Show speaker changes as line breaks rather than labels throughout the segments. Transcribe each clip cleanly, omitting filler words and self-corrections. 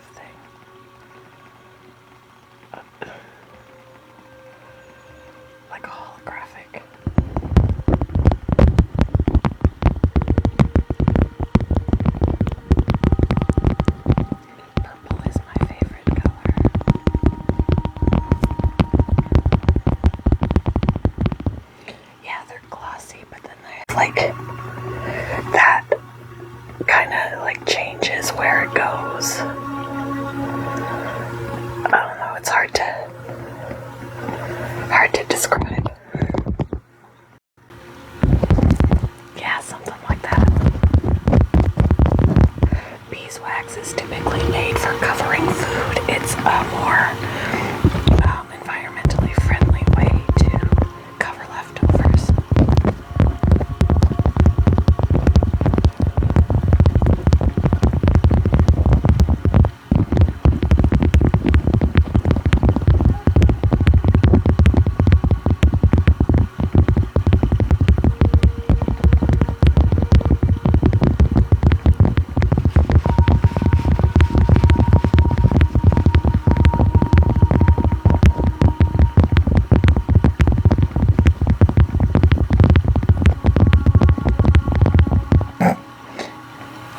of thing. Like a holographic. Purple is my favorite color. Yeah, they're glossy, but then they have like that kind of like changes where it goes. I don't know, it's hard to describe. Yeah, something like that. Beeswax is typically made for covering food. It's a more environmentally friendly way to cover leftovers.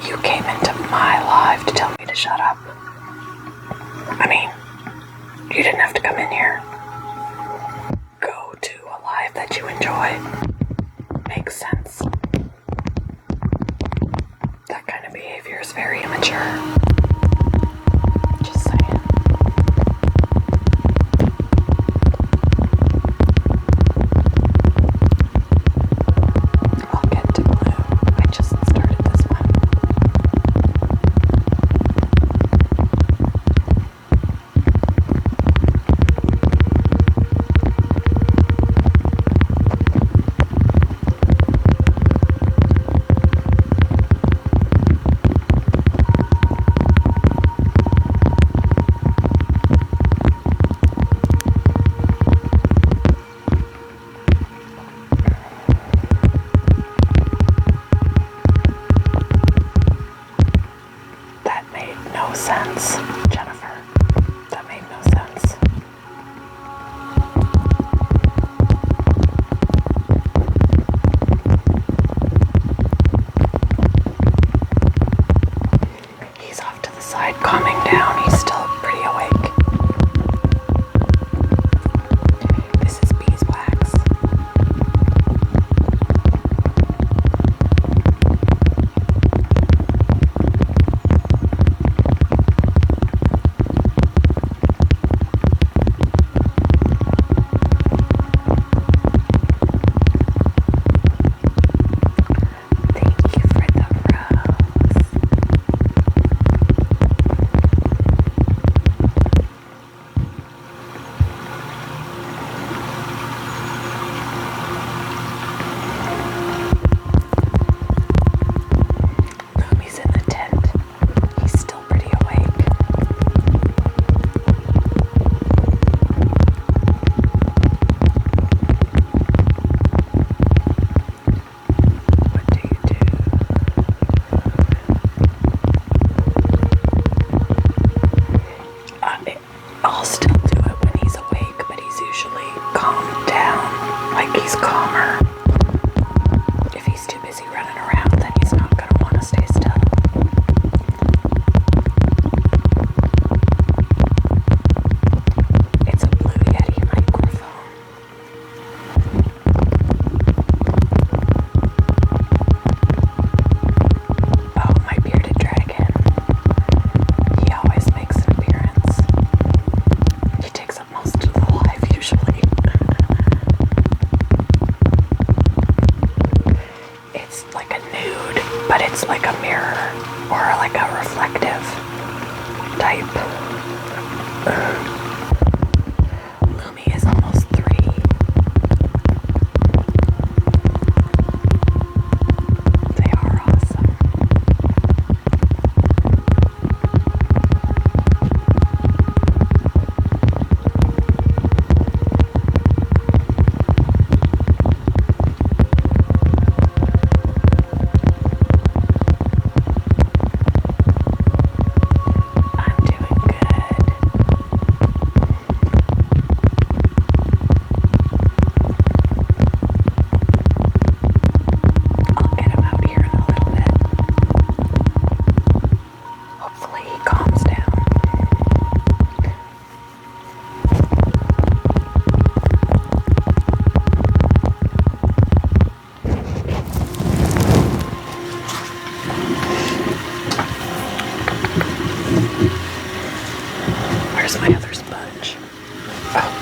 You came into my life to tell me to shut up. I mean, you didn't have to come in here. Go to a life that you enjoy. Makes sense. That kind of behavior is very immature. Just saying. I'll get to blue. I just started this one. That made no sense, Jennifer. That made no sense. He's off to the side, calming down. He's still pretty awake. This is beeswax. Thank you for the rose. Lumi's in the tent. He's still pretty awake. What do you do? I'll still do it when he's awake, but he's usually calmed down. Like he's calmer. If he's too busy running around, then he's not gonna want to stay still. It's a Blue Yeti microphone. Oh, my bearded dragon. He always makes an appearance. He takes up most of the live usually. It's like a nude, but it's like a mirror or like a reflective type. Lumi is almost 3. They are awesome. I'm doing Where's my other sponge? Oh.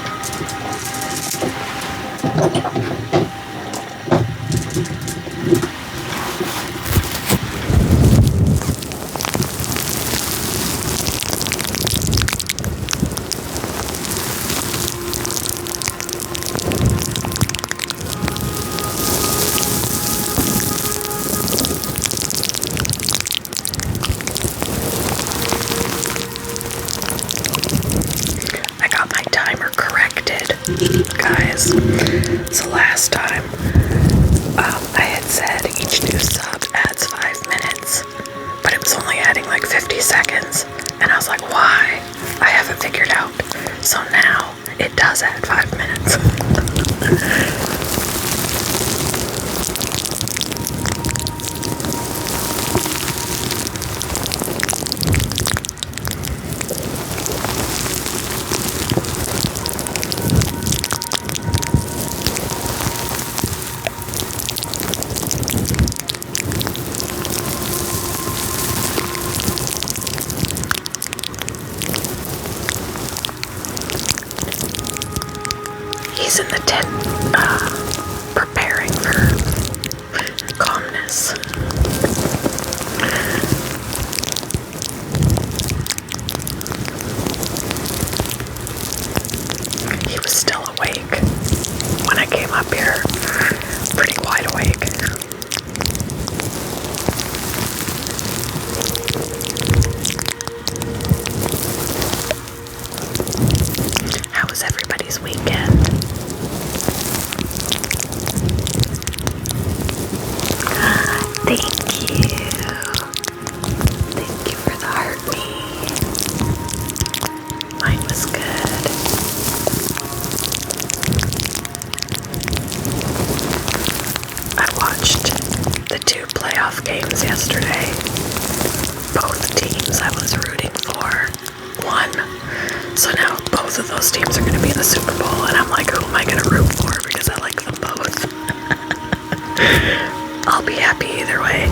I got my timer corrected, guys. So last time, I had said each new sub adds 5 minutes, but it was only adding like 50 seconds, and I was like, why? I haven't figured out. So now it does add 5 minutes. He's in the tent, preparing for calmness. He was still awake when I came up here, pretty wide awake. How was everybody's weekend? Thank you. Thank you for the heartbeat. Mine was good. I watched the 2 playoff games yesterday. Both teams I was rooting for won. So now both of those teams are going to be in the Super Bowl, and I'm like, who am I going to root for? Because I like them both. I'll be happy either way.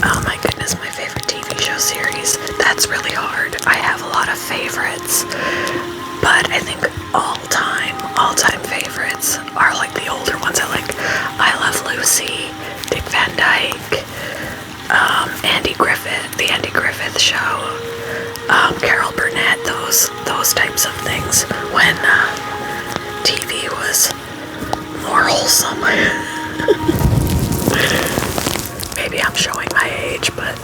Oh my goodness, my favorite TV show series. That's really hard. I have a lot of favorites, but I think all-time favorites are like the older ones. I like I Love Lucy, Dick Van Dyke, Andy Griffith, the Andy Griffith Show, Carol Burnett, those types of things, when TV was more wholesome. Maybe I'm showing my age, but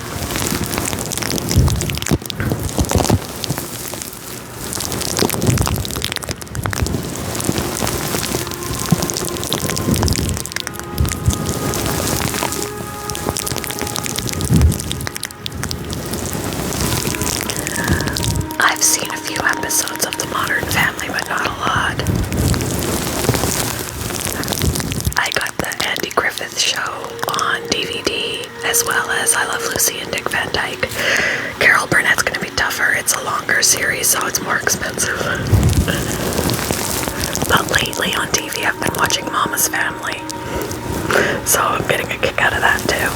I've seen a few episodes of The Modern Family, but not a lot. I got the Andy Griffith Show on DVD, as well as I Love Lucy and Dick Van Dyke. Carol Burnett's gonna be tougher. It's a longer series, so it's more expensive. But lately on TV, I've been watching Mama's Family, so I'm getting a kick out of that too.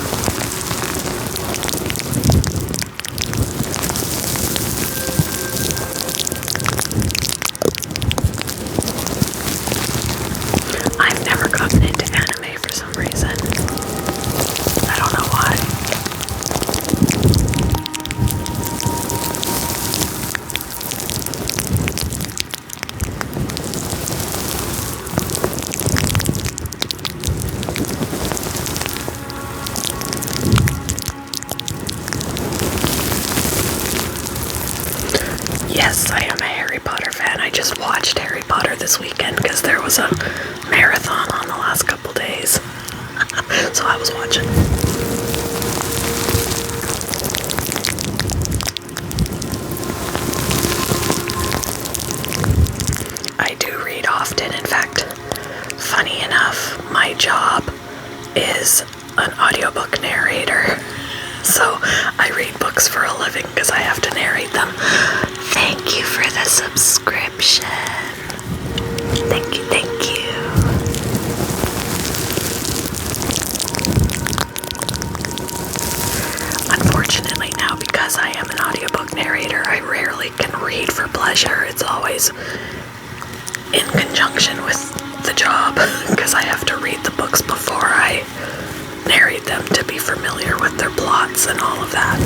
I've never gotten into anime for some reason. I don't know why. Yes, I am a Harry Potter fan. I just watched Harry Potter this weekend because there was a marathon on the last couple days. So I was watching. I do read often. In fact, funny enough, my job is an audiobook narrator. So I read books for a living because I have to narrate them. Thank you for the subscription. Thank you, thank you. because I have to read the books before I narrate them to be familiar with their plots and all of that.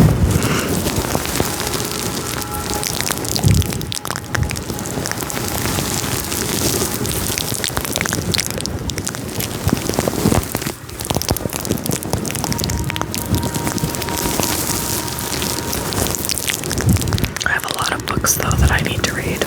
I have a lot of books though that I need to read.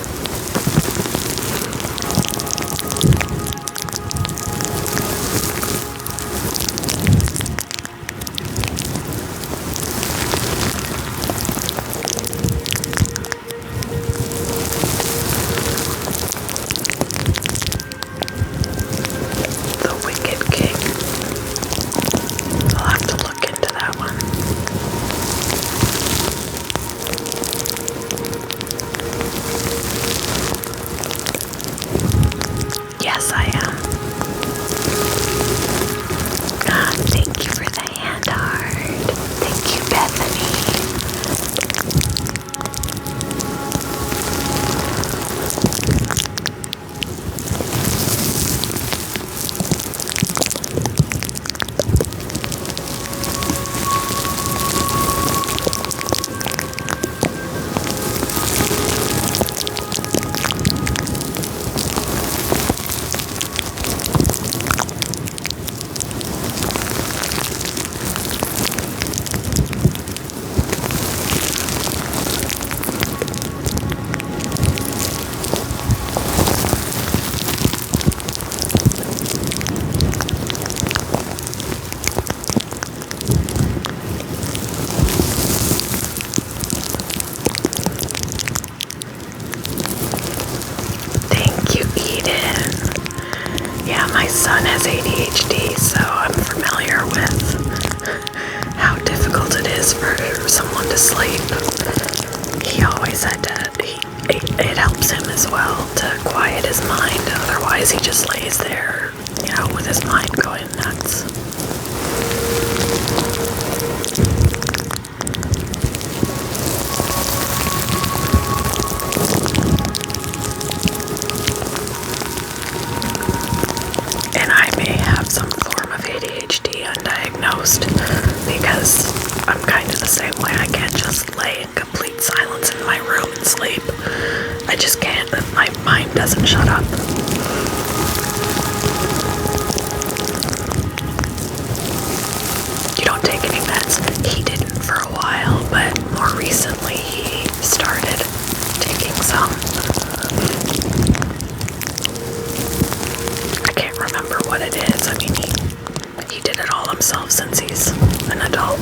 My son has ADHD, so I'm familiar with how difficult it is for someone to sleep. He always had to, it helps him as well to quiet his mind, otherwise he just lays there, with his mind going nuts. Undiagnosed, because I'm kind of the same way. I can't just lay in complete silence in my room and sleep. I just can't. My mind doesn't shut up. You don't take any meds? He didn't for a while, but more recently he started taking some. I can't remember what it is. I mean, he did it all himself since he's an adult.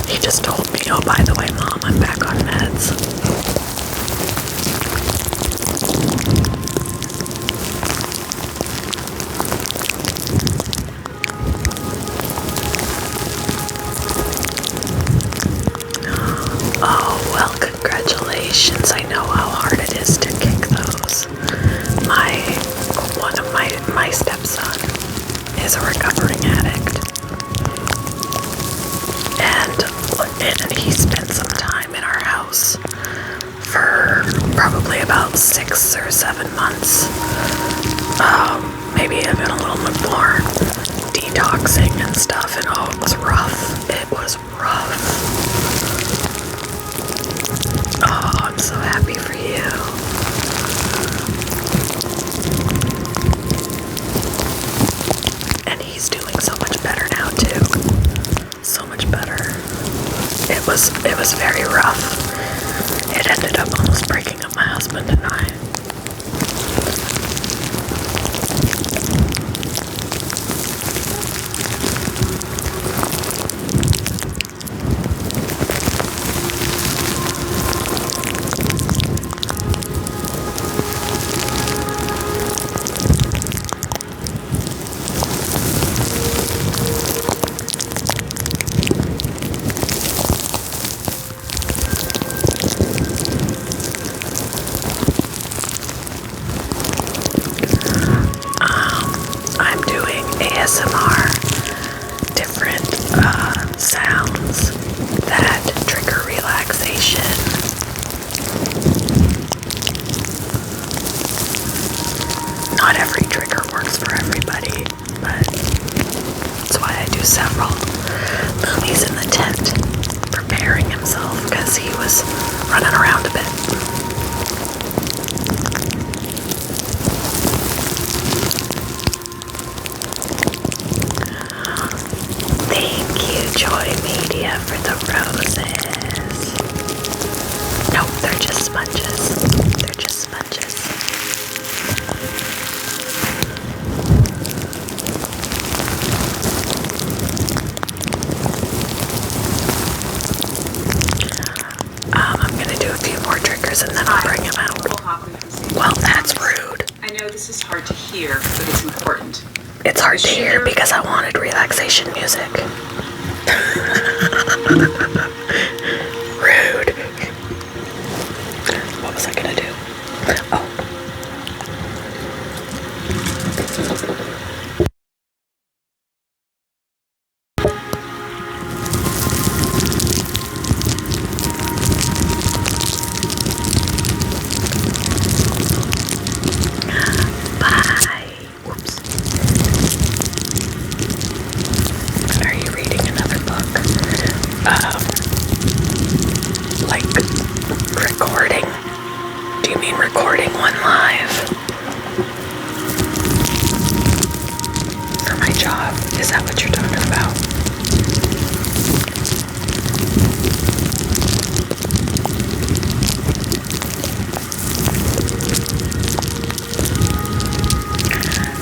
He just told me, oh, by the way, Mom, I'm back on meds. Oh, well, congratulations. I know how hard it is to kick those. One of my stepson is a recovering addict, and he spent some time in our house for probably about 6 or 7 months, maybe even a little bit more, detoxing and stuff, and oh, it was rough. It was rough. Oh, I'm so happy for you. He's doing so much better now too. So much better. It was very rough. It ended up almost breaking up my husband and I. ASMR, different sounds that trigger relaxation. not every trigger works for everybody, but that's why I do several. Movies in the tent, preparing himself because he was running around a bit. Thank you, Joy Media, for the roses. Nope, they're just sponges. They're just sponges. I'm gonna do a few more triggers and then I'll bring him out. Well, that's rude.
I know this is hard to hear, but it's important.
It's hard to hear because I wanted relaxation music. Rude. What was I gonna do? Oh. Bye. Whoops. Are you reading another book? Like recording? Do you mean recording one live? For my job? Is that what you're talking about?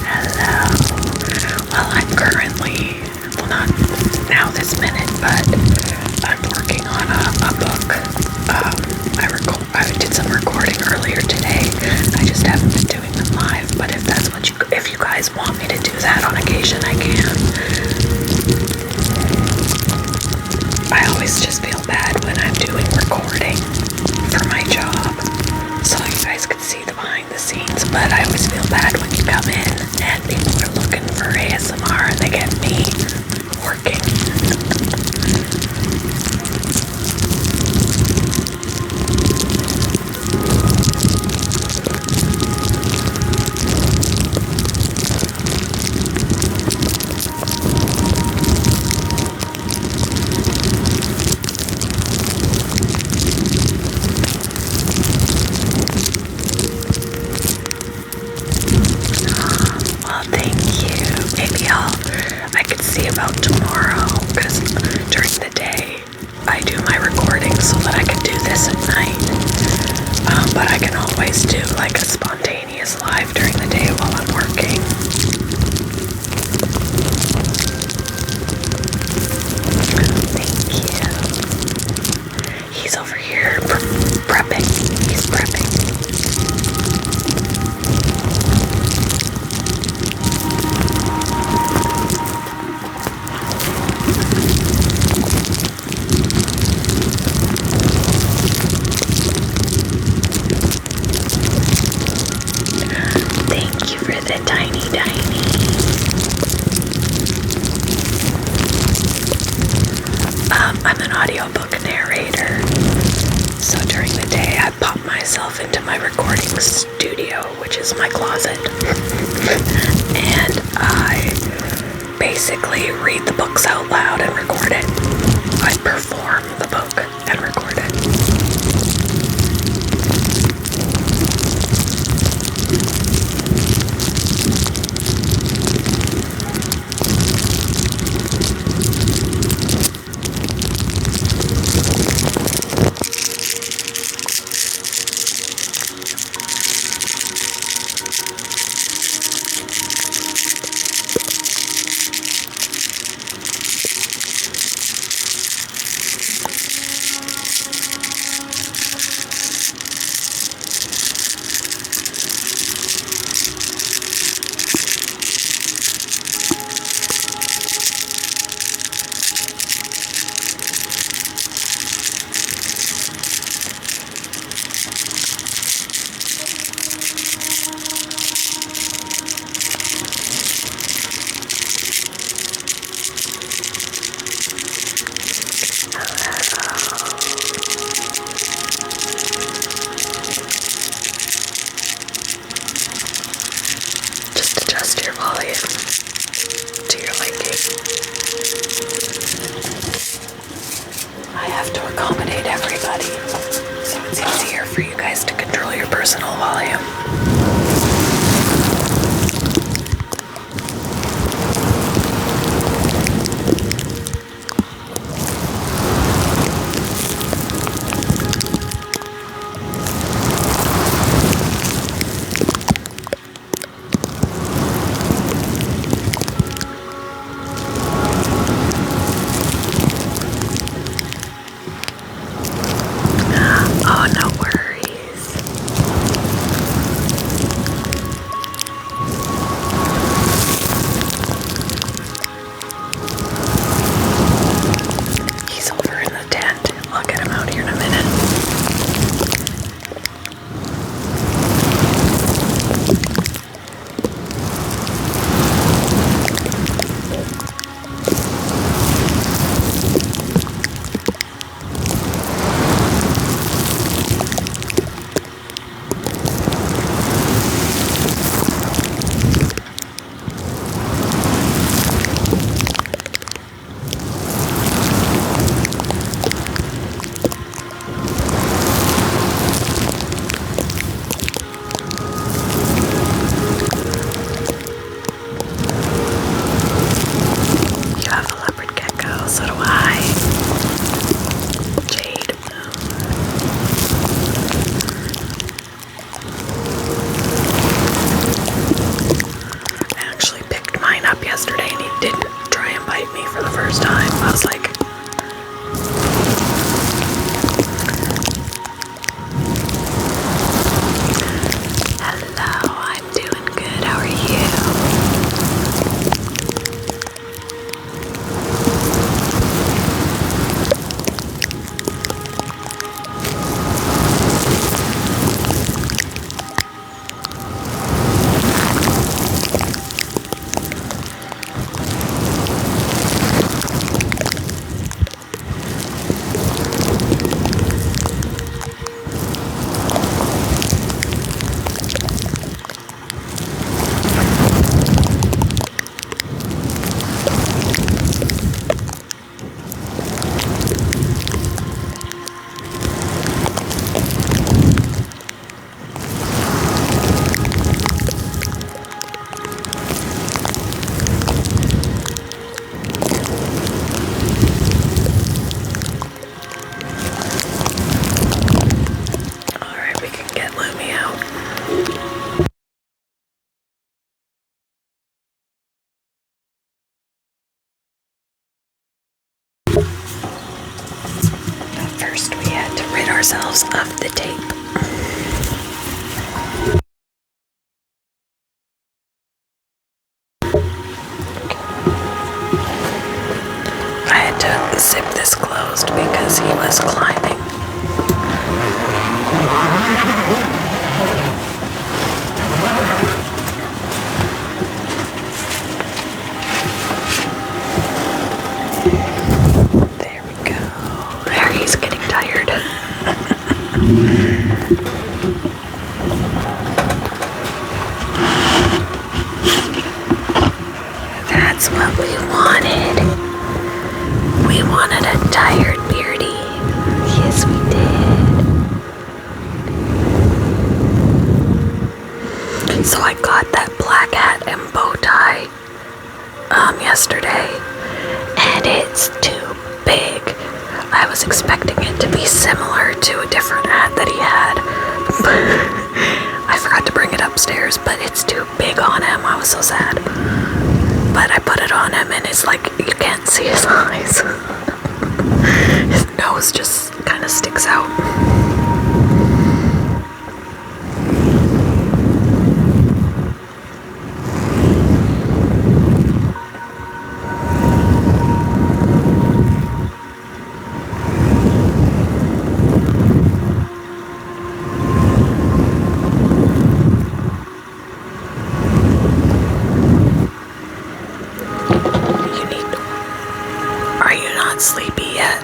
Hello. Well, I'm currently, well, not now this minute, but I'm working on a book. I did some recording earlier today. I just haven't been doing them live, but if you guys want me to do that on occasion, I can. I always just feel bad when I'm doing recording for my job, so you guys could see the behind the scenes, but I always feel bad when you come in and people are looking for ASMR and they get me working. Well, thank you. Maybe I could see about tomorrow, because during the day I do my recording so that I can do this at night. But I can always do like a spontaneous live during the day while I'm working. Thank you. He's over here prepping. He's prepping. Thank you for the tiny. I'm an audiobook narrator, so during the day I pop myself into my recording studio, which is my closet, and I basically read the books out loud and record it. I perform the book and record it. your volume to your liking. I have to accommodate everybody, so it's easier for you guys to control your personal volume. Oh, no worries. He's over in the tent. I'll get him out here in a minute. You have a leopard gecko, so do I. Jade Moon. I actually picked mine up yesterday and he didn't try and bite me for the first time. I was like, hello, I'm doing good. How are you? Alright, we can get Lumi out. But first, we had to rid ourselves of the tape. I had to zip this closed because he was climbing. There we go. Harry's getting tired. That's what we wanted. We wanted a tired Beardy. Yes, we did. So I got that black hat and bow tie yesterday, and it's too big. I was expecting it to be similar to a different hat that he had. I forgot to bring it upstairs, but it's too big on him. I was so sad. But I put it on him and it's like you can't see his eyes. His nose just kind of sticks out. Are you not sleepy yet?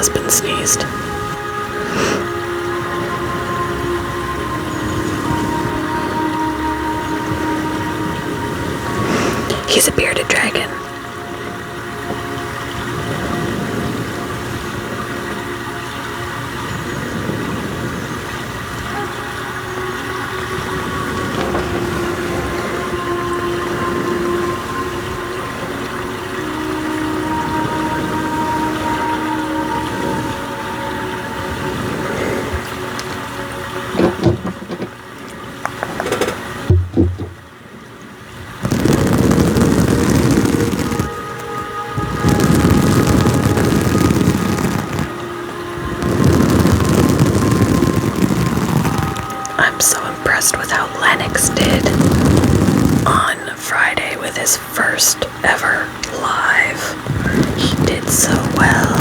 husband sneezed. He's a bearded dragon. I'm so impressed with how Lennox did on Friday with his first ever live. He did so well.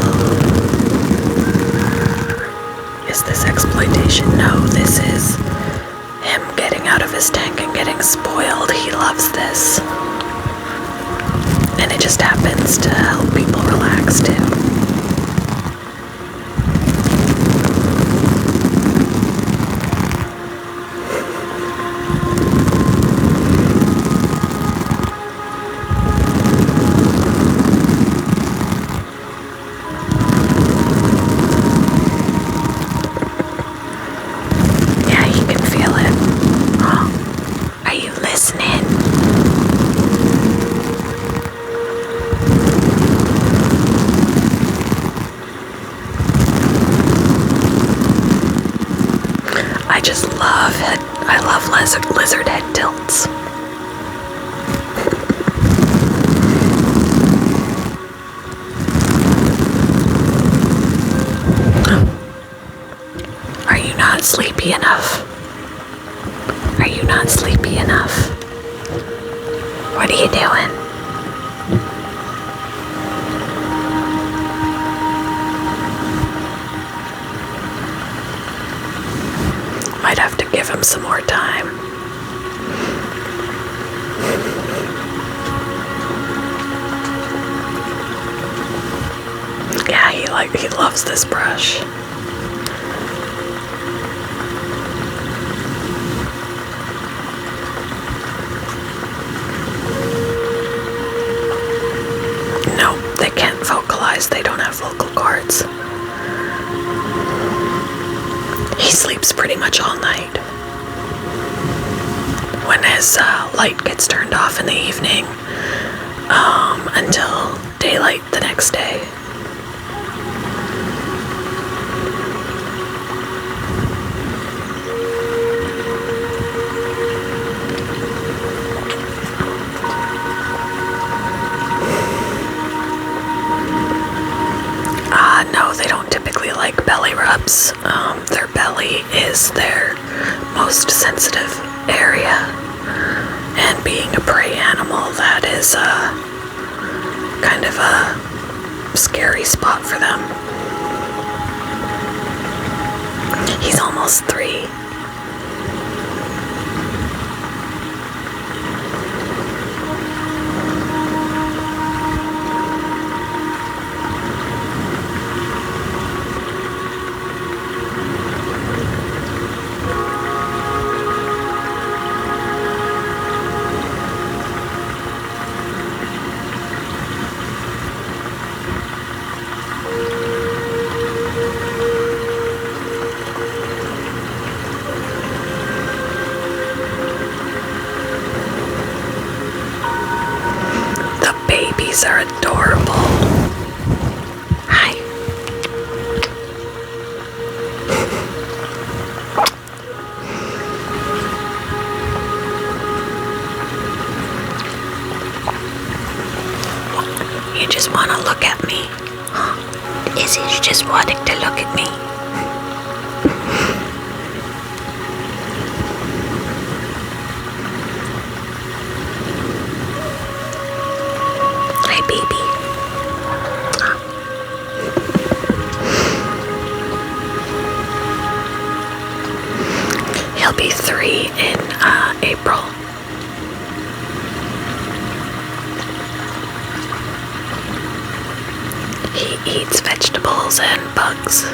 Is this exploitation? No, this is him getting out of his tank and getting spoiled. He loves this. And it just happens to help people relax too. I love lizard head tilts. Are you not sleepy enough? Are you not sleepy enough? What are you doing? Might have to give him some more time. Yeah, he loves this brush. No, they can't vocalize. They don't have vocal cords. He sleeps pretty much all night. When his light gets turned off in the evening, until daylight the next day. No, they don't typically like belly rubs. Their belly is their most sensitive area, and being a prey animal, that is kind of a scary spot for them. He's almost 3. These are adorable. Hi. You just want to look at me? Huh? Is it you just wanting to look at me? He'll be 3 in April. He eats vegetables and bugs.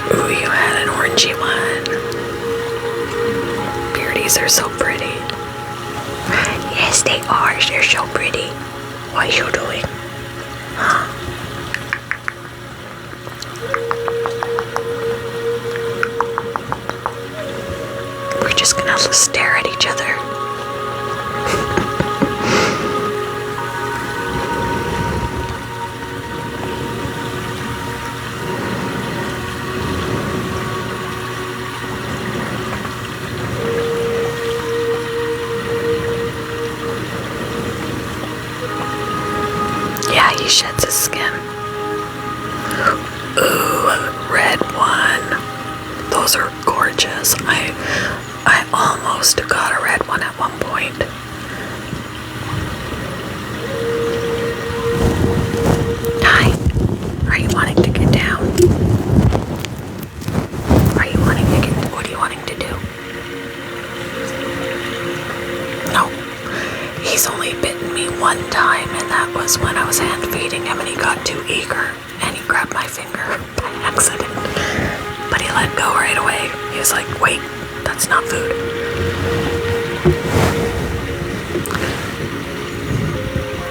Ooh, you had an orangey one. Beardies are so pretty. Yes, they are. They're so pretty. What are you doing? Huh? We're just gonna stare at each other. Yeah, he sheds his skin. Ooh, red one. Those are gorgeous. I almost got a red one at one point. Hi. Are you wanting to get down? Are you wanting to get... What are you wanting to do? No. He's only bitten me one time, and that was when I was hand feeding him and he got too eager and he grabbed my finger by accident. But he let go right away. He was like, wait, that's not food.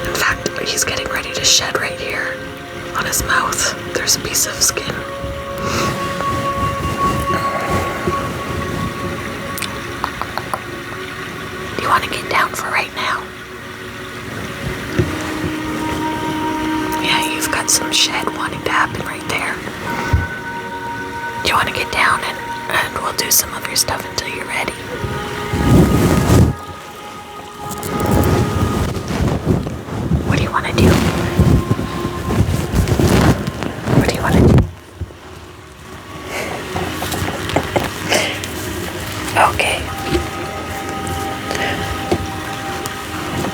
In fact, he's getting ready to shed right here on his mouth. There's a piece of skin. Do you want to get down for right now? Yeah, you've got some shed wanting to happen right there. Do you want to get down and we'll do some of your stuff until you're ready? What do you want to do? What do you want to do? Okay.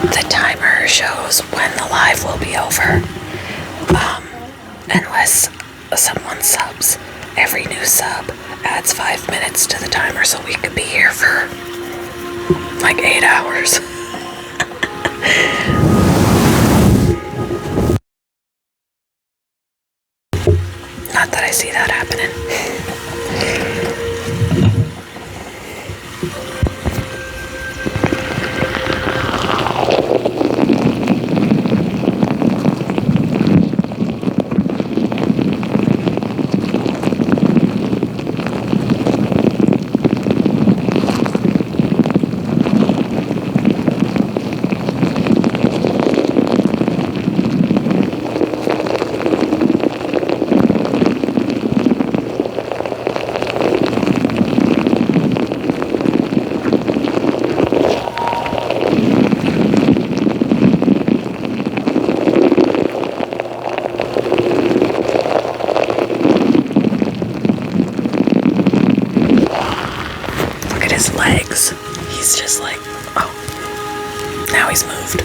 The timer shows when the live will be over. Unless someone subs. Every new sub adds 5 minutes to the timer, so we could be here for like 8 hours. Not that I see that happening. Legs. He's just like, oh, now he's moved.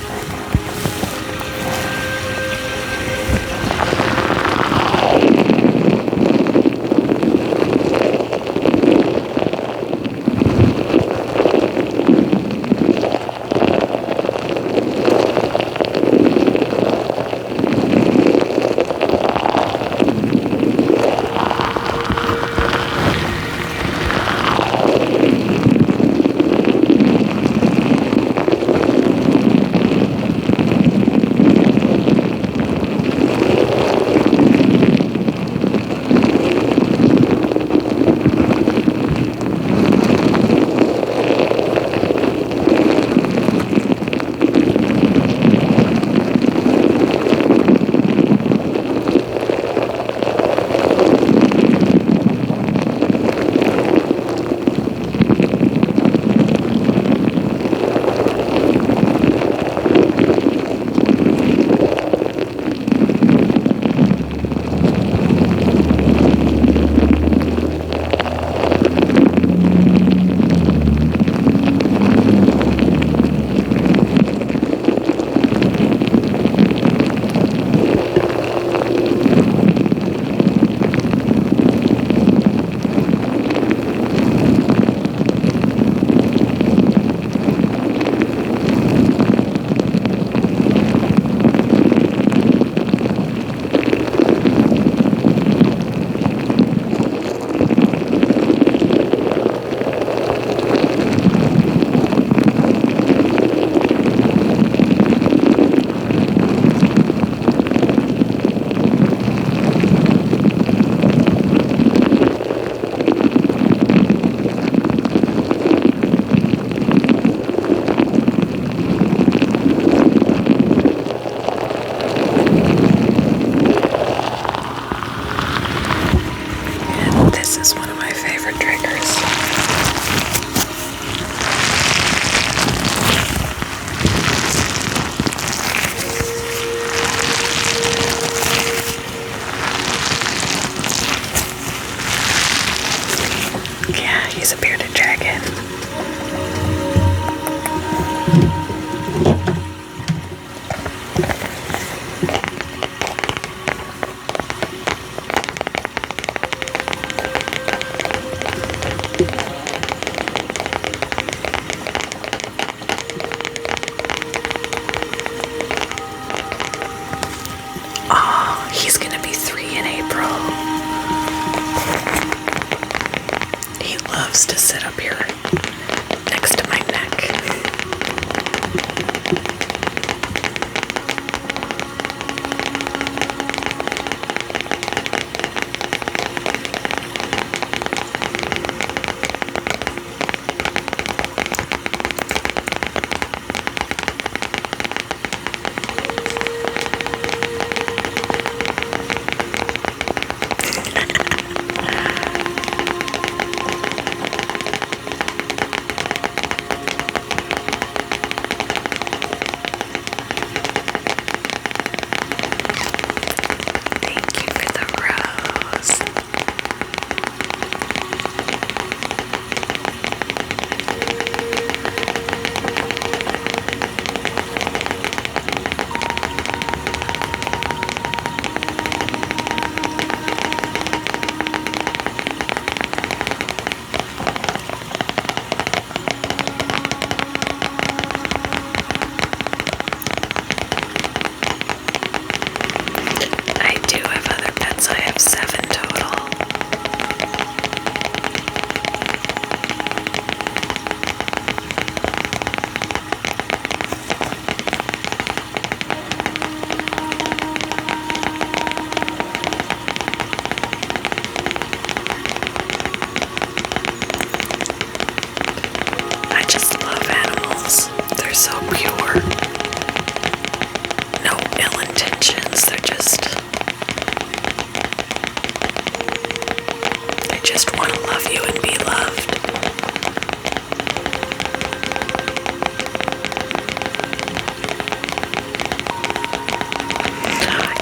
want to love you and be loved.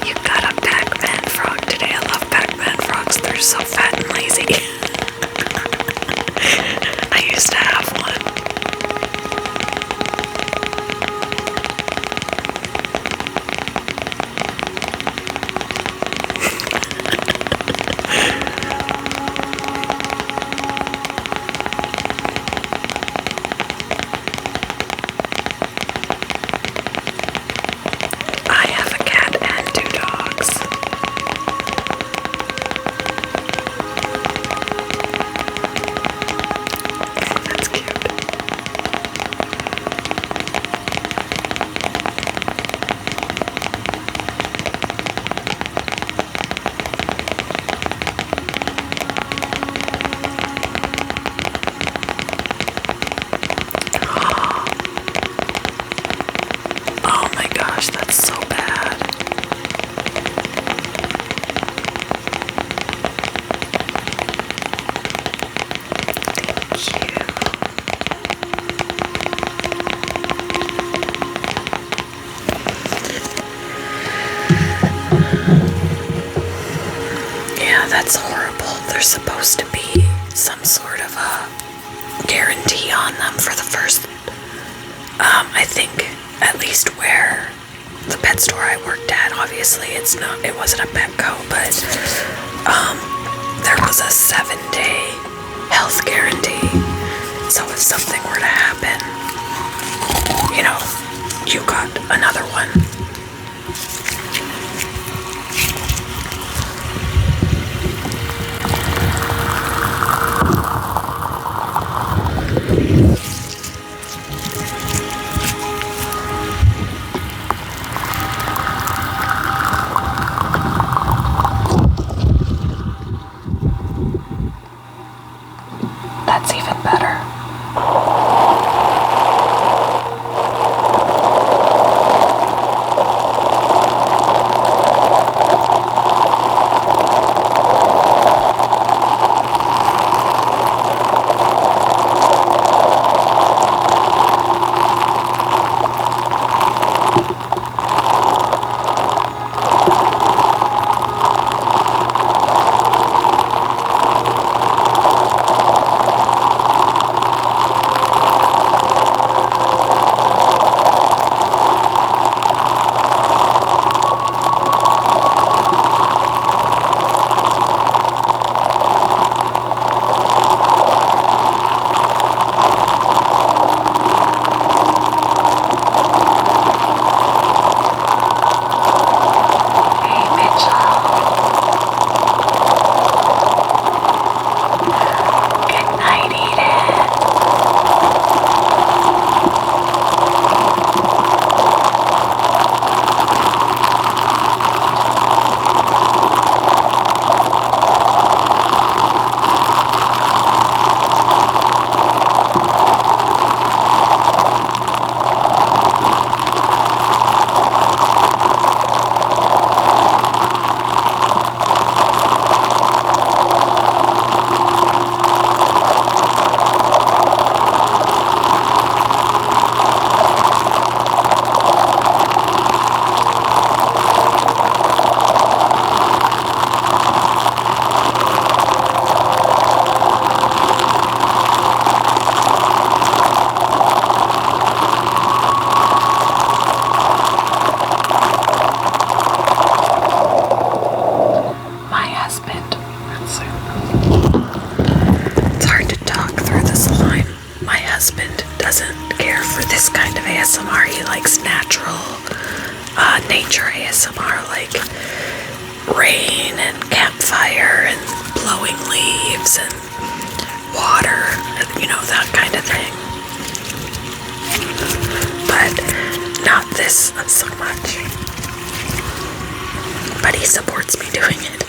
You got a Pac-Man frog today. I love Pac-Man frogs. They're so fat and lazy. I used to have one. I have a cat and 2 dogs. That's cute. Oh my gosh, that's so bad. Thank you. Yeah, that's horrible. There's supposed to be some sort of a guarantee on them for the first, I think, at least where the pet store I worked at, obviously it wasn't a Petco, but there was a 7-day health guarantee. So if something were to happen, you got another one. That's even better. ASMR. He likes natural, nature ASMR, like rain and campfire and blowing leaves and water, you know, that kind of thing. But not this so much. But he supports me doing it.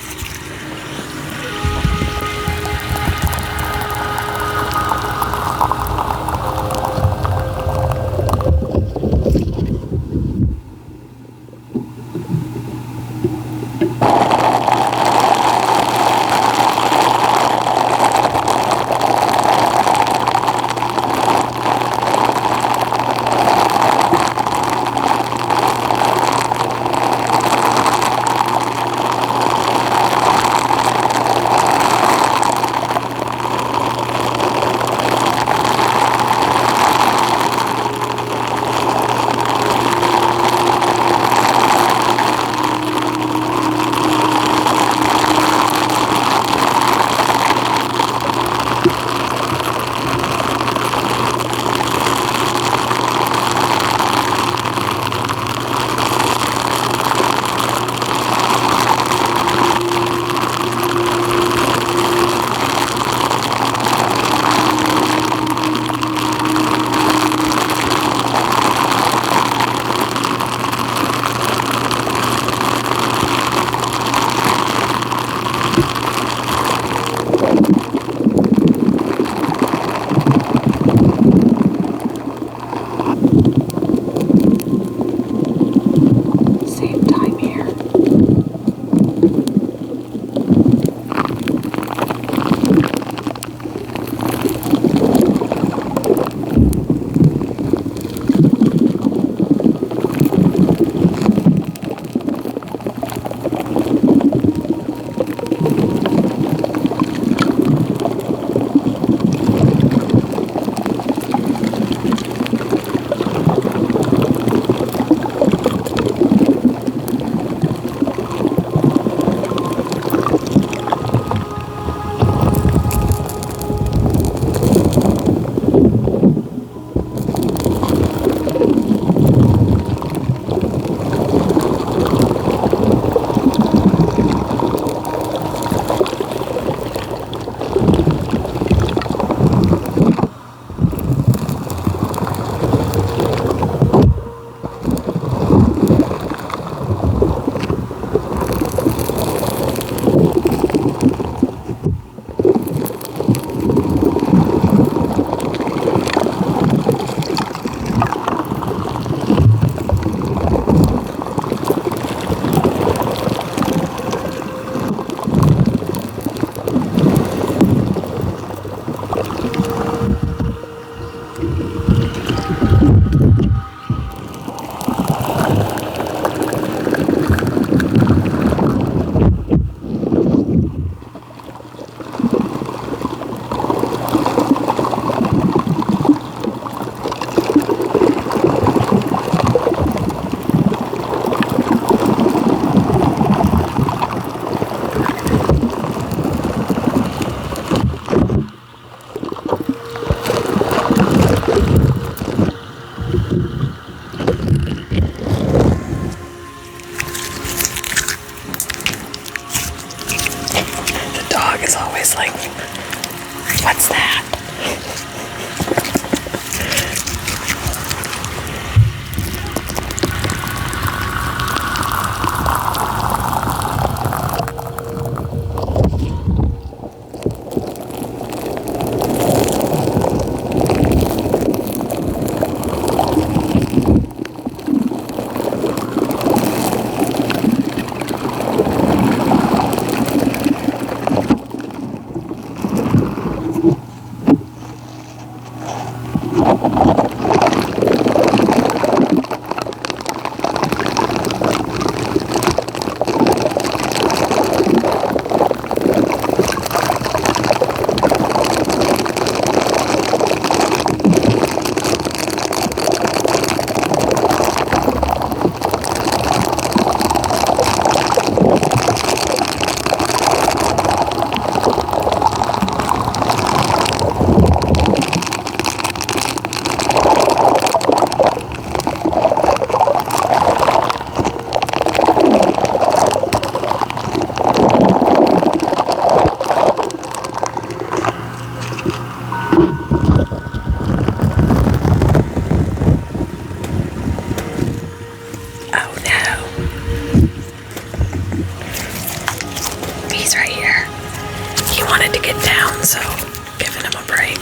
is always like, what's that? He's right here. He wanted to get down, so giving him a break.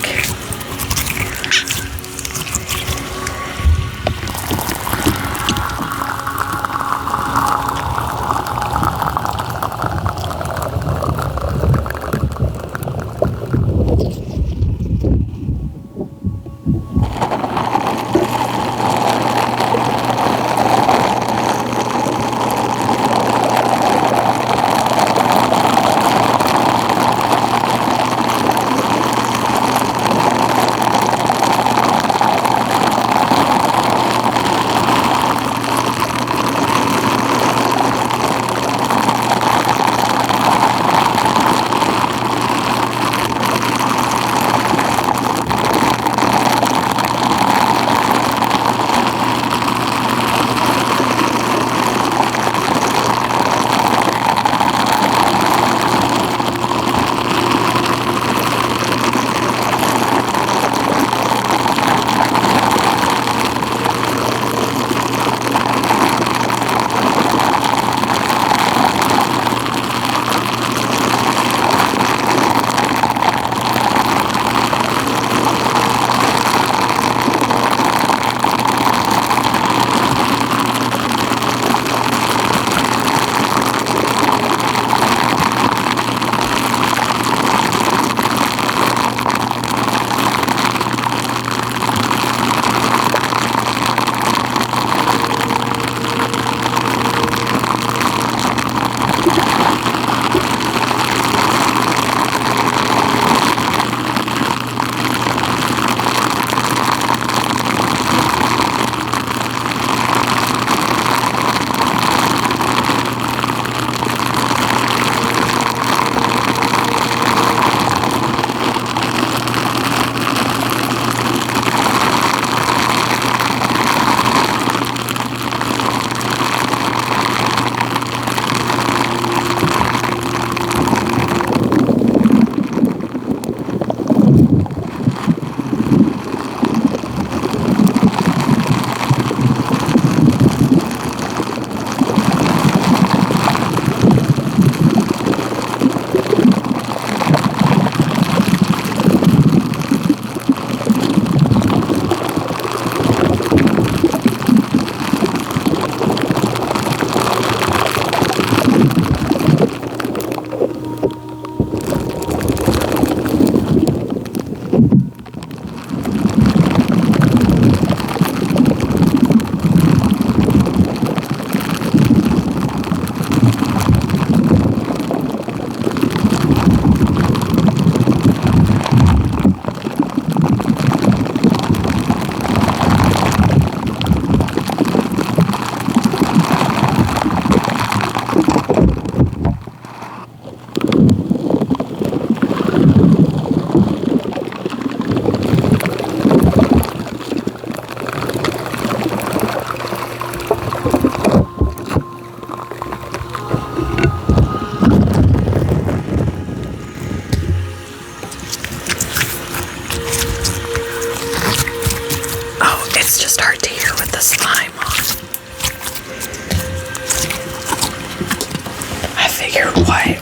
Here, why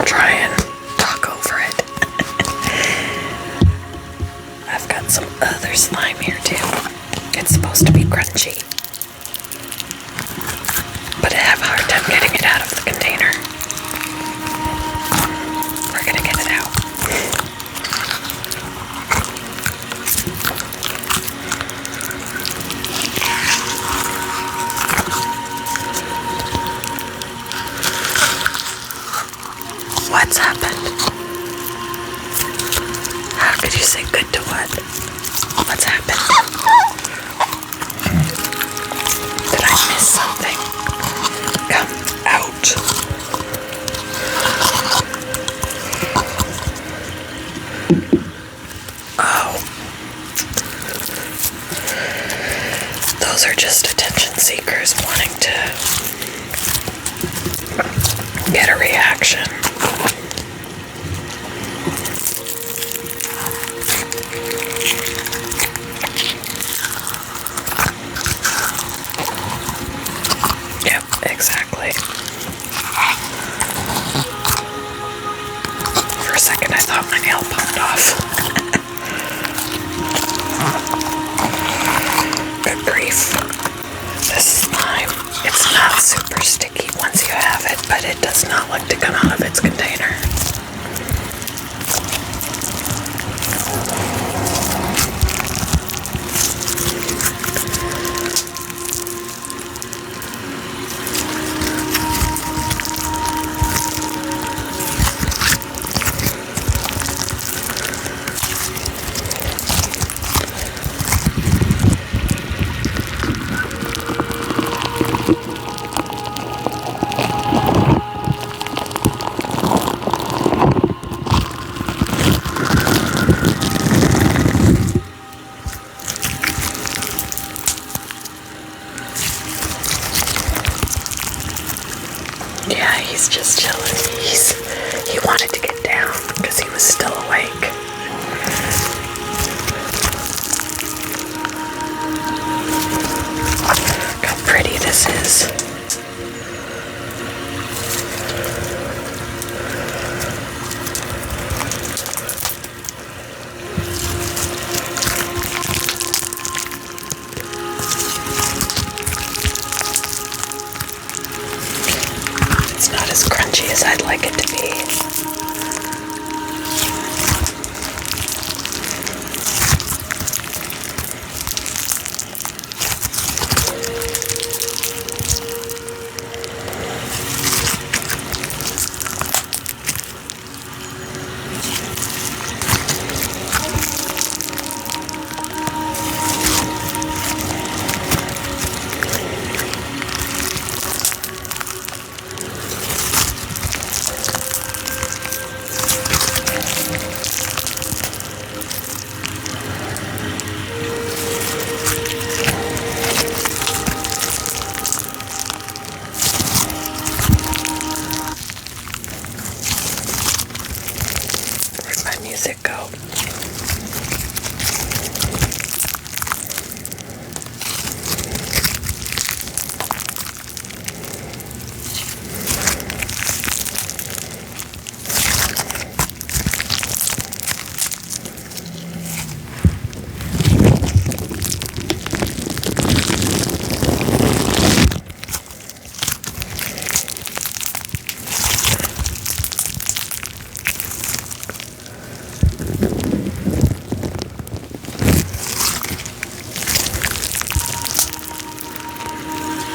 try and talk over it? I've got some other slime here too. It's supposed to be crunchy, but I have a hard time getting it out of the container. We're gonna get it out. What's happened? How could you say good to what? What's happened? Did I miss something? Come out. Oh. Those are just attention seekers wanting to get a reaction. Yep, exactly. For a second I thought my nail popped off. Good grief. This slime, it's not super sticky once you have it, but it does not like to come out of its container. Yeah, he's just chilling. He wanted to get down because he was still awake. Look how pretty this is. It's not as crunchy as I'd like it to be. Where'd my music go?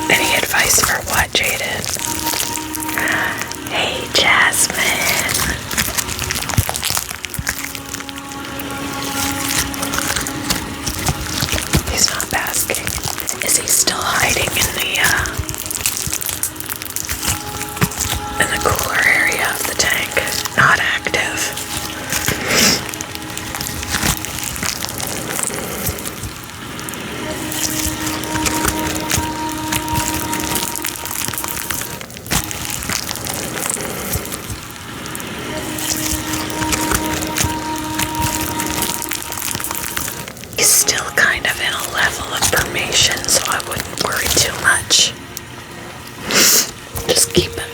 Any advice for what, Jaden? Hey, Jasmine. He's not basking. Is he still hiding in the cooler area of the tank? Not active. He's still kind of in a level of formation, so I wouldn't worry too much. Just keep him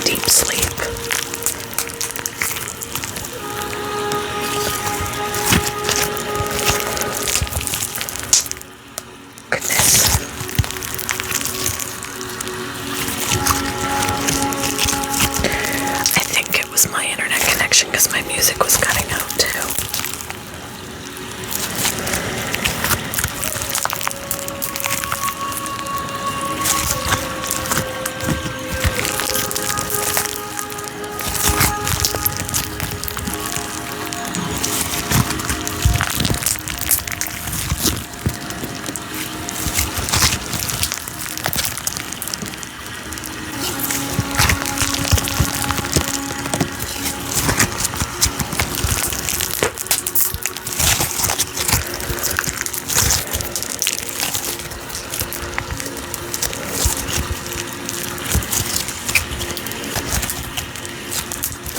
deep sleep. Goodness. I think it was my internet connection because my music was cutting out too.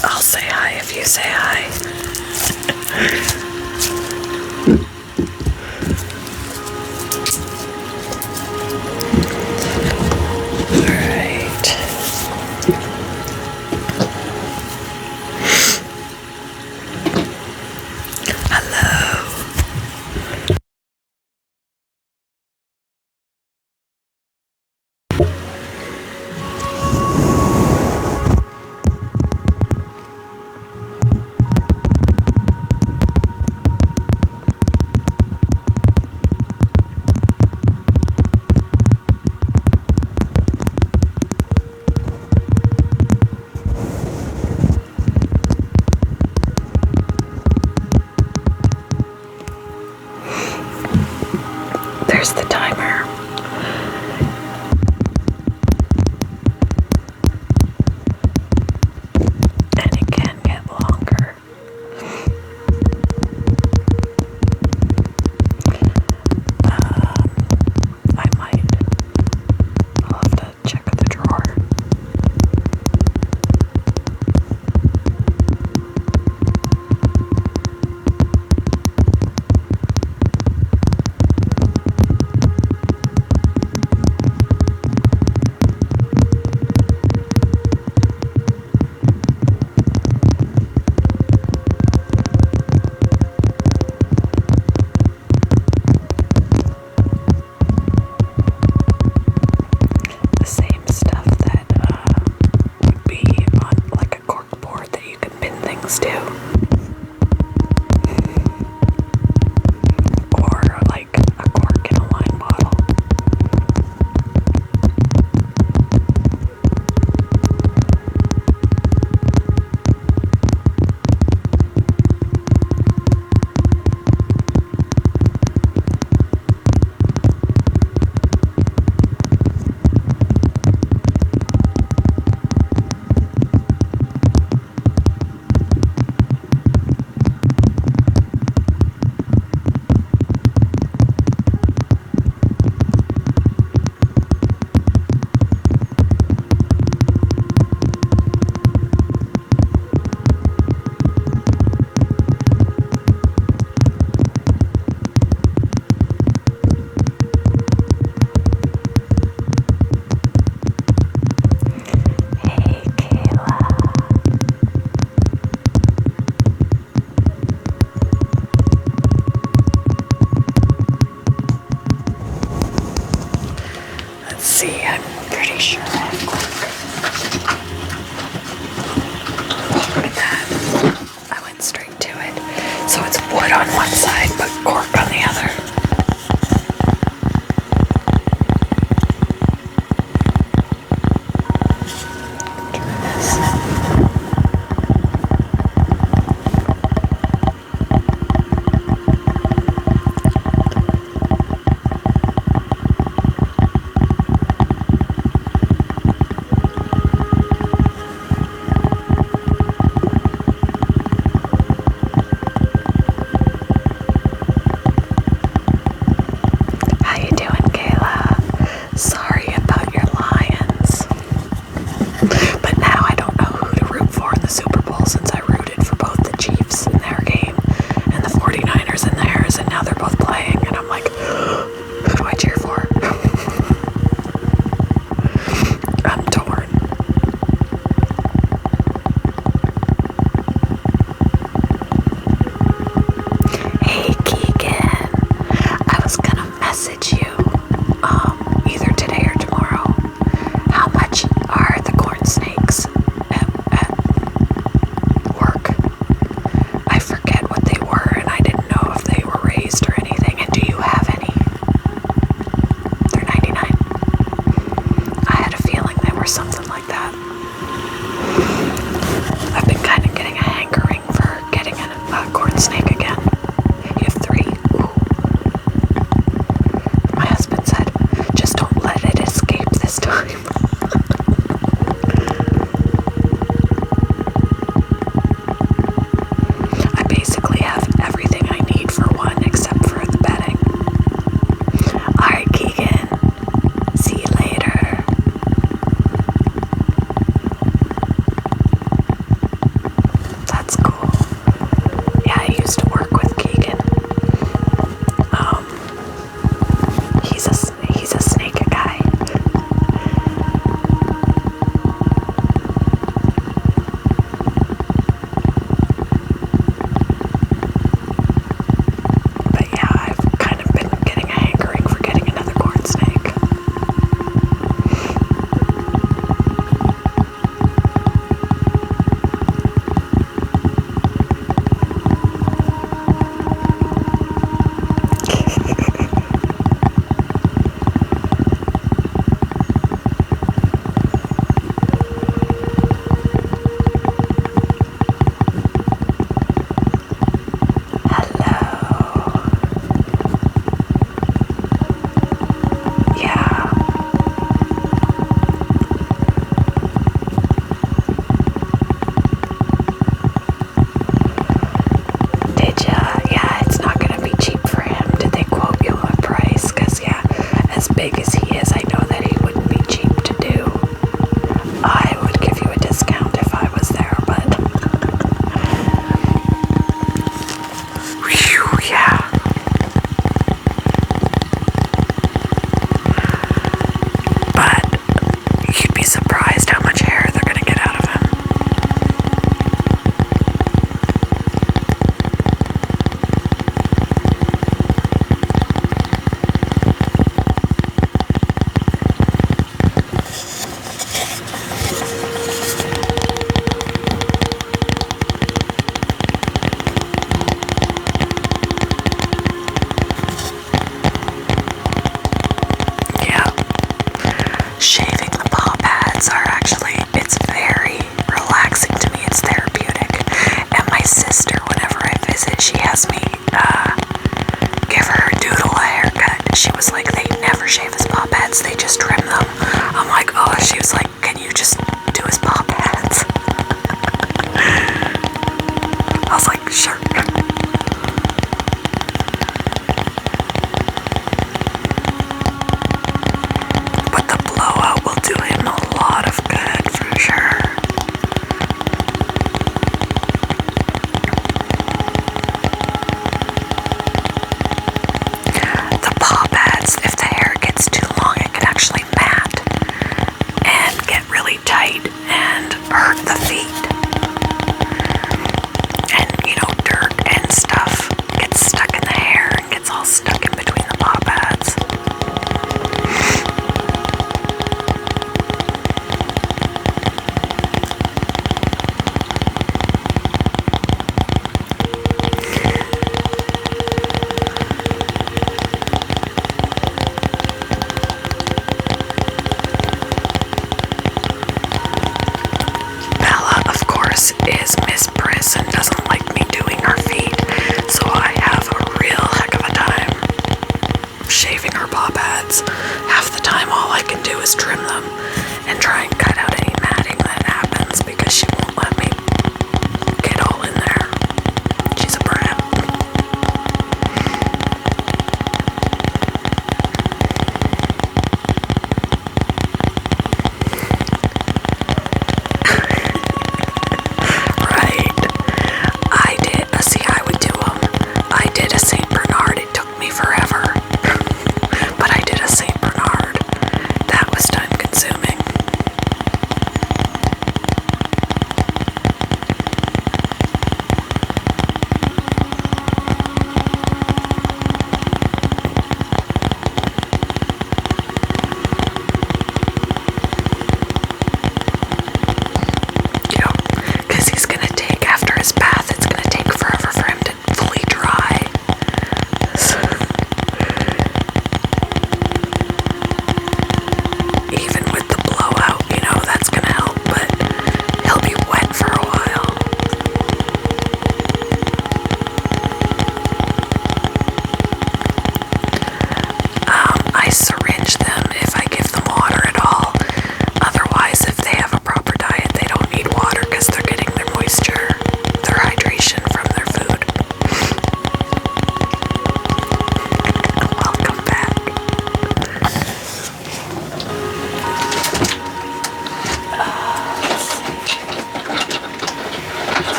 I'll say hi if you say hi. Alright. Hello.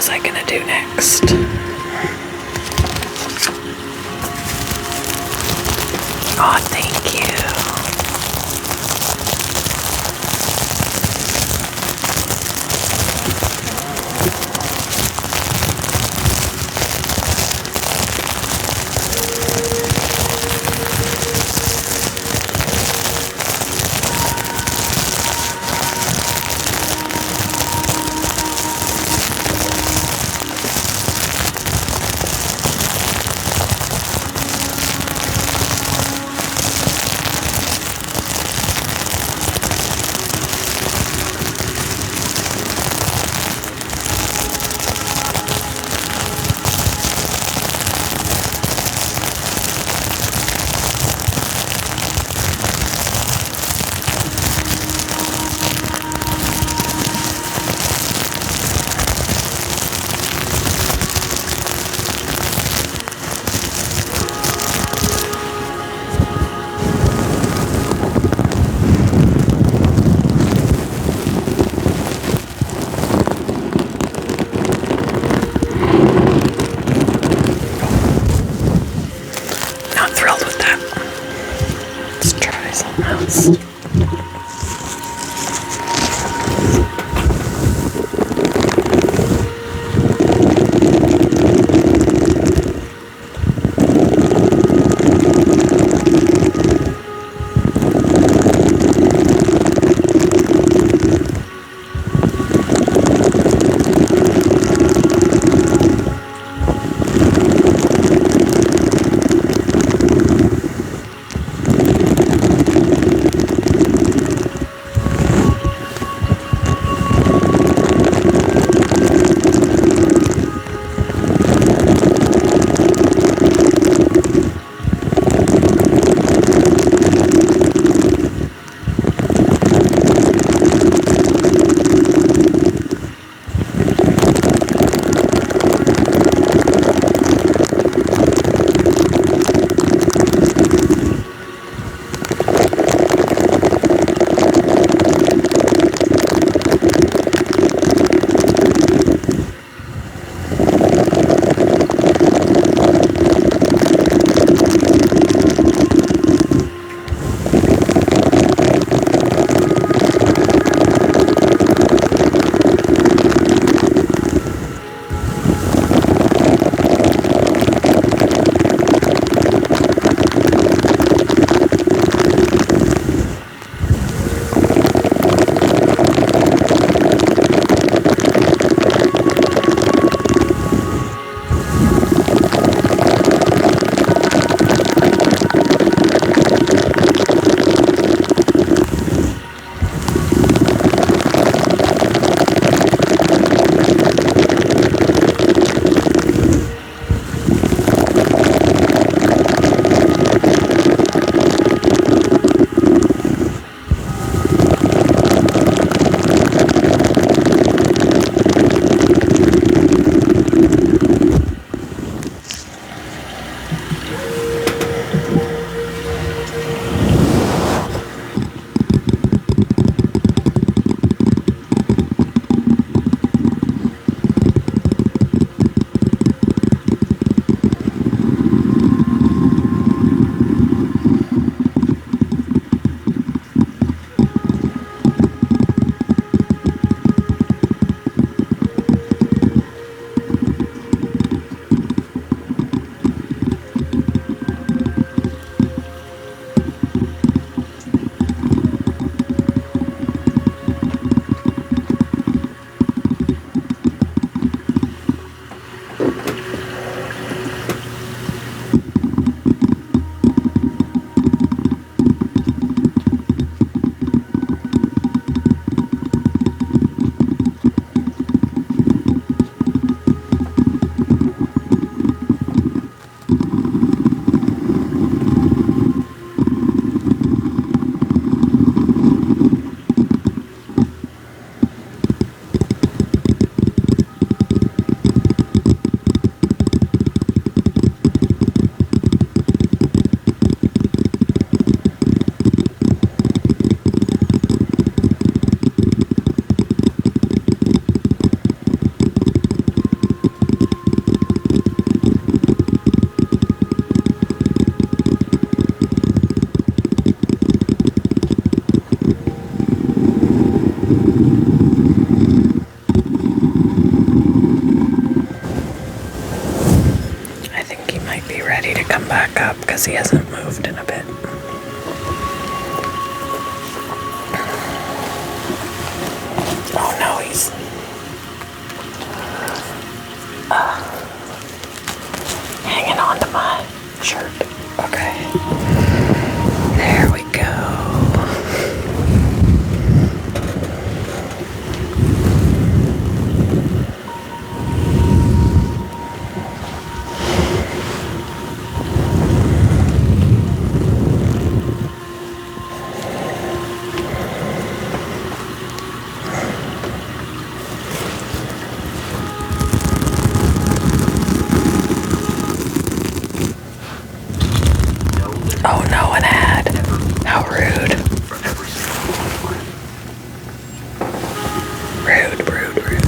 was I gonna do next? Oh, thank you. come back up because he hasn't moved in a bit. Oh no, he's hanging on to my shirt. Okay. There we go. Oh, no, an ad. How rude. Rude, rude, rude.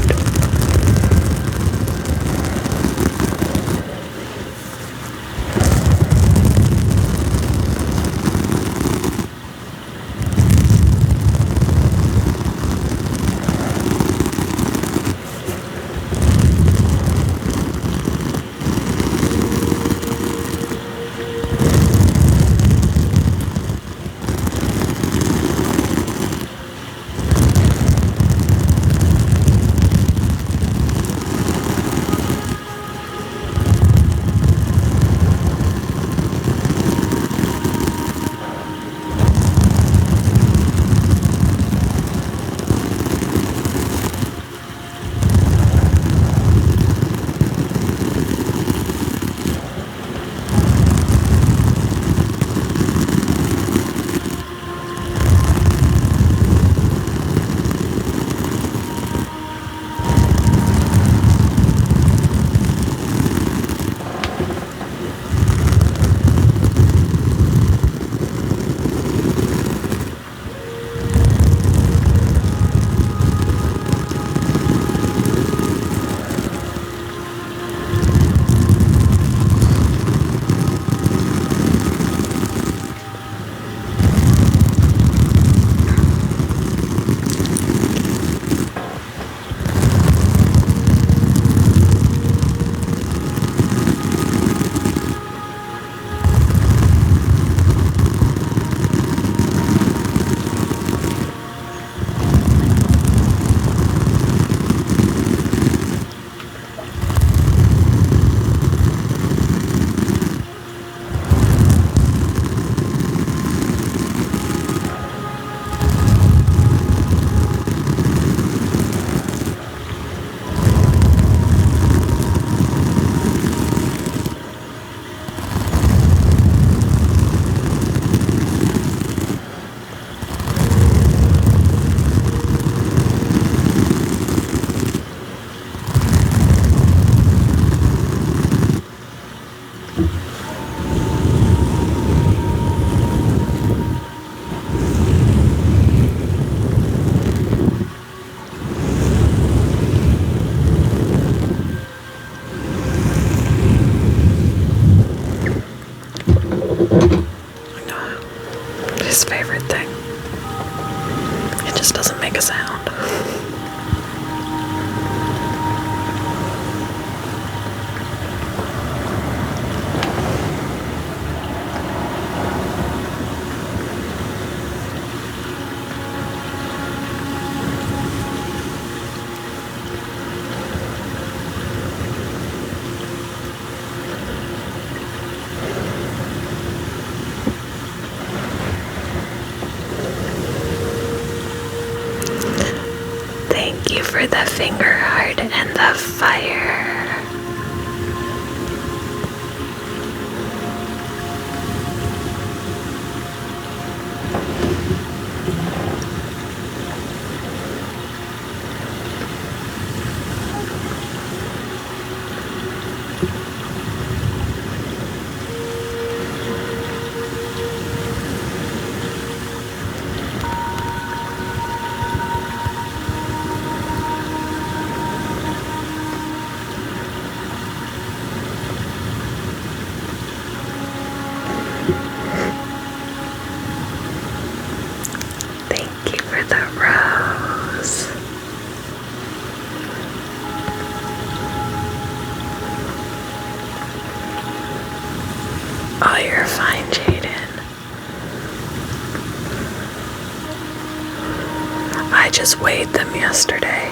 His favorite thing. It just doesn't make a sound. Thank you for the finger heart and the fire. just weighed them yesterday.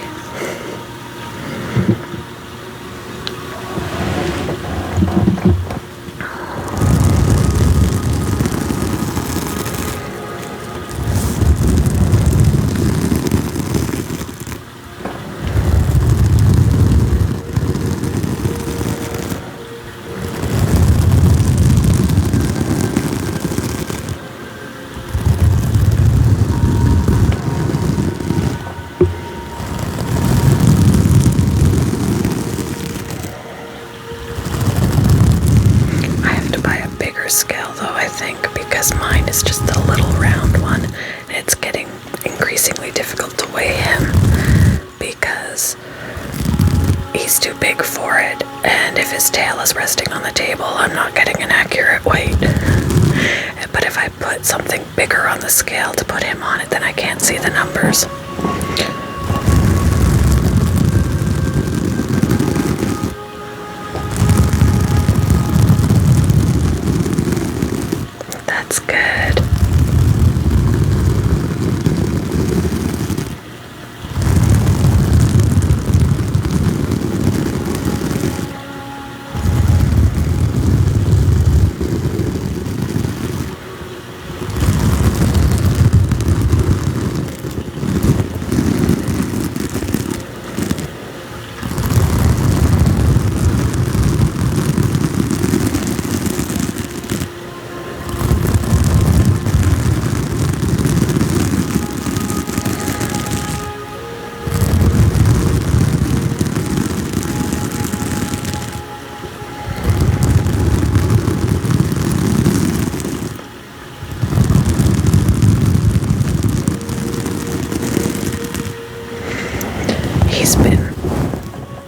Scale though, I think, because mine is just the little round one, and it's getting increasingly difficult to weigh him because he's too big for it, and if his tail is resting on the table, I'm not getting an accurate weight. But if I put something bigger on the scale to put him on it, then I can't see the numbers. That's good.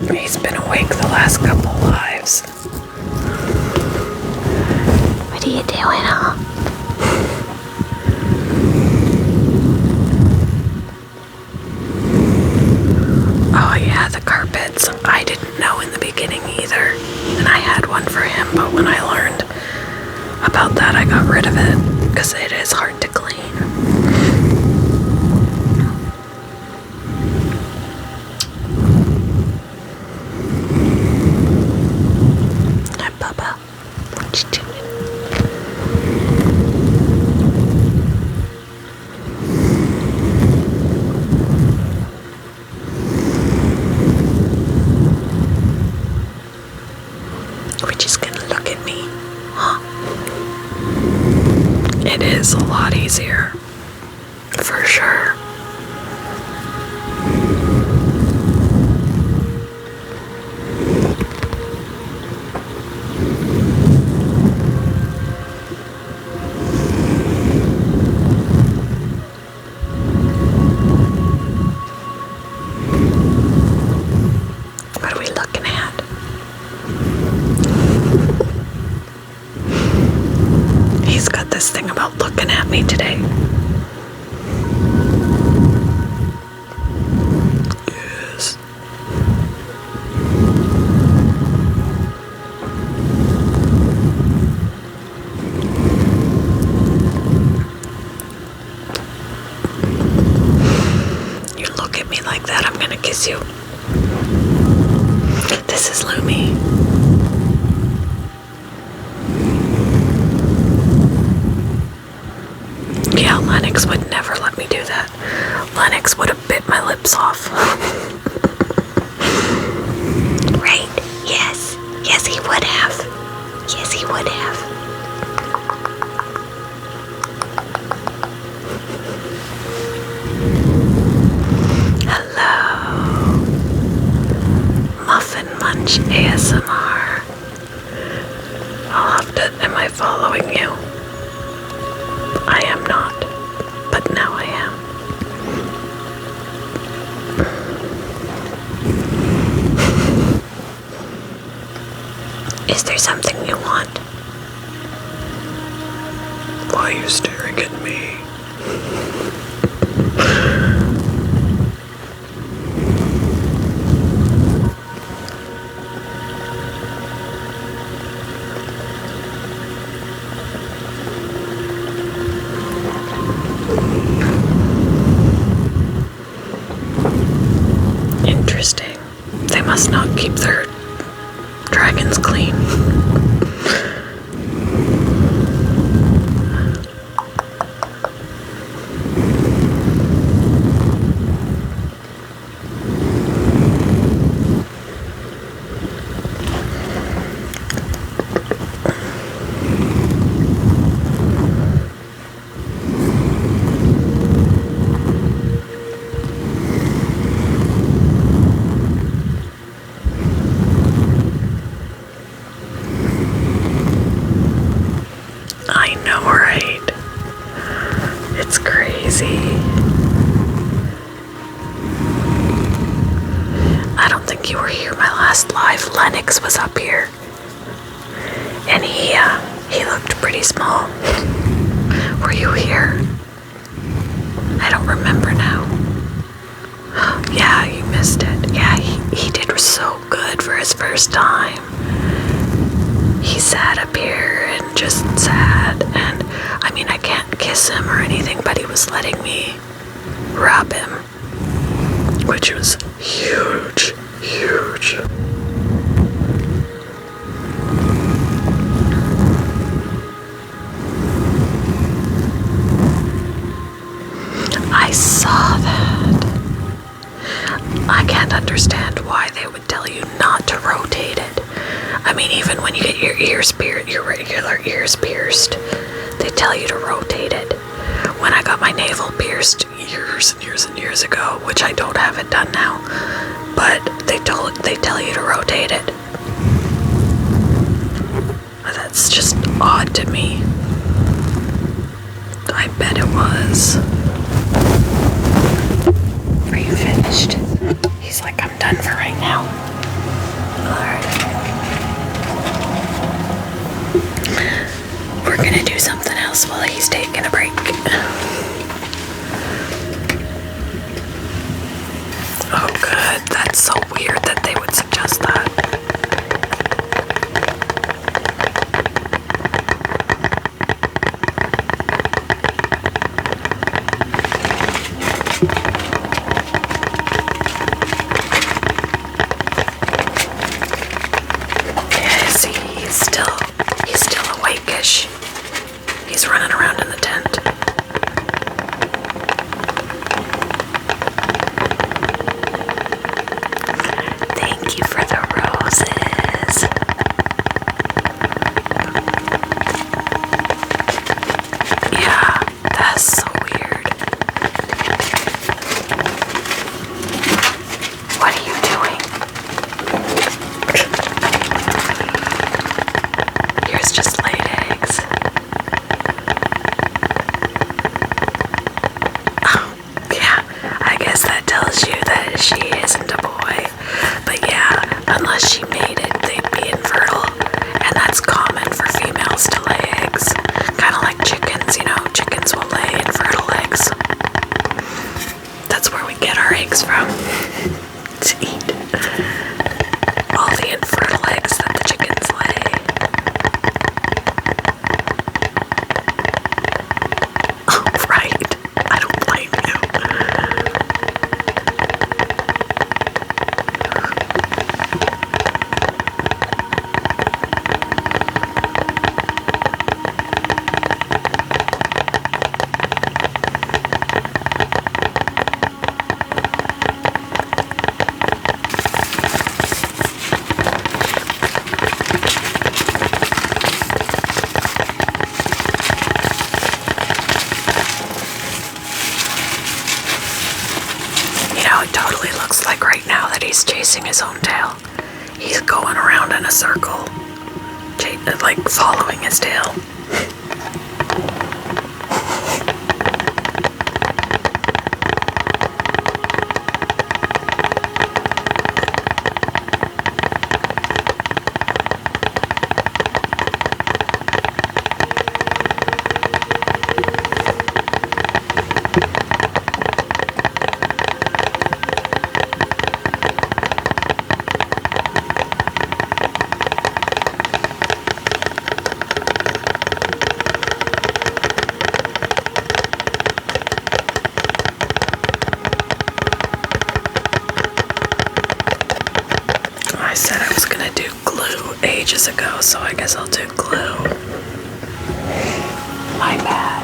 He's been awake the last couple lives. What are you doing, huh? Oh yeah, the carpets. I didn't know in the beginning either. And I had one for him, but when I learned about that, I got rid of it because it is hard to clean. It is a lot easier, for sure. What are we looking at? He's got this thing about looking at me today. Yes. You look at me like that, I'm gonna kiss you. This is Lumi. Yeah, Lennox would never let me do that. Lennox would have bit my lips off. Right? Yes. Yes, he would have. Yes, he would have. Hello. Muffin Munch ASMR. I'll have to... Am I following you? I am not, but now I am. Is there something you want? Why are you staring at me? dragons clean. I know, right? It's crazy. I don't think you were here my last live. Lennox was up here. And he looked pretty small. Were you here? I don't remember now. Yeah, you missed it. Yeah, he did so good for his first time. He sat up here and just sat, and I mean, I can't kiss him or anything, but he was letting me rub him, which was huge, huge. I saw that. I can't understand why they would tell you not to rotate it. I mean, even when you get your ears pierced, your regular ears pierced, they tell you to rotate it. When I got my navel pierced years and years and years ago, which I don't have it done now, but they tell you to rotate it. That's just odd to me. I bet it was. Are you finished? He's like, I'm done for right now. Alright. We're gonna do something else while he's taking a break. Oh good, that's so weird that they would suggest that. Yeah, see, he's still awake-ish. He's running around in the tent. Thank you for the roses. Yeah, that's so weird. What are you doing? Yours just laid eggs. Yeah, I guess that tells you that she isn't a boy. But yeah, unless she made it, they'd be infertile. And that's common for females to lay eggs. Kind of like chickens, you know, chickens will lay infertile eggs. That's where we get our eggs from. To eat. All the infertile eggs that the chickens lay. Oh, right. I don't blame you. You know, it totally looks like right now that he's chasing his own tail. He's going around in a circle, like following his tail. ages ago, so I guess I'll do glue. My bad.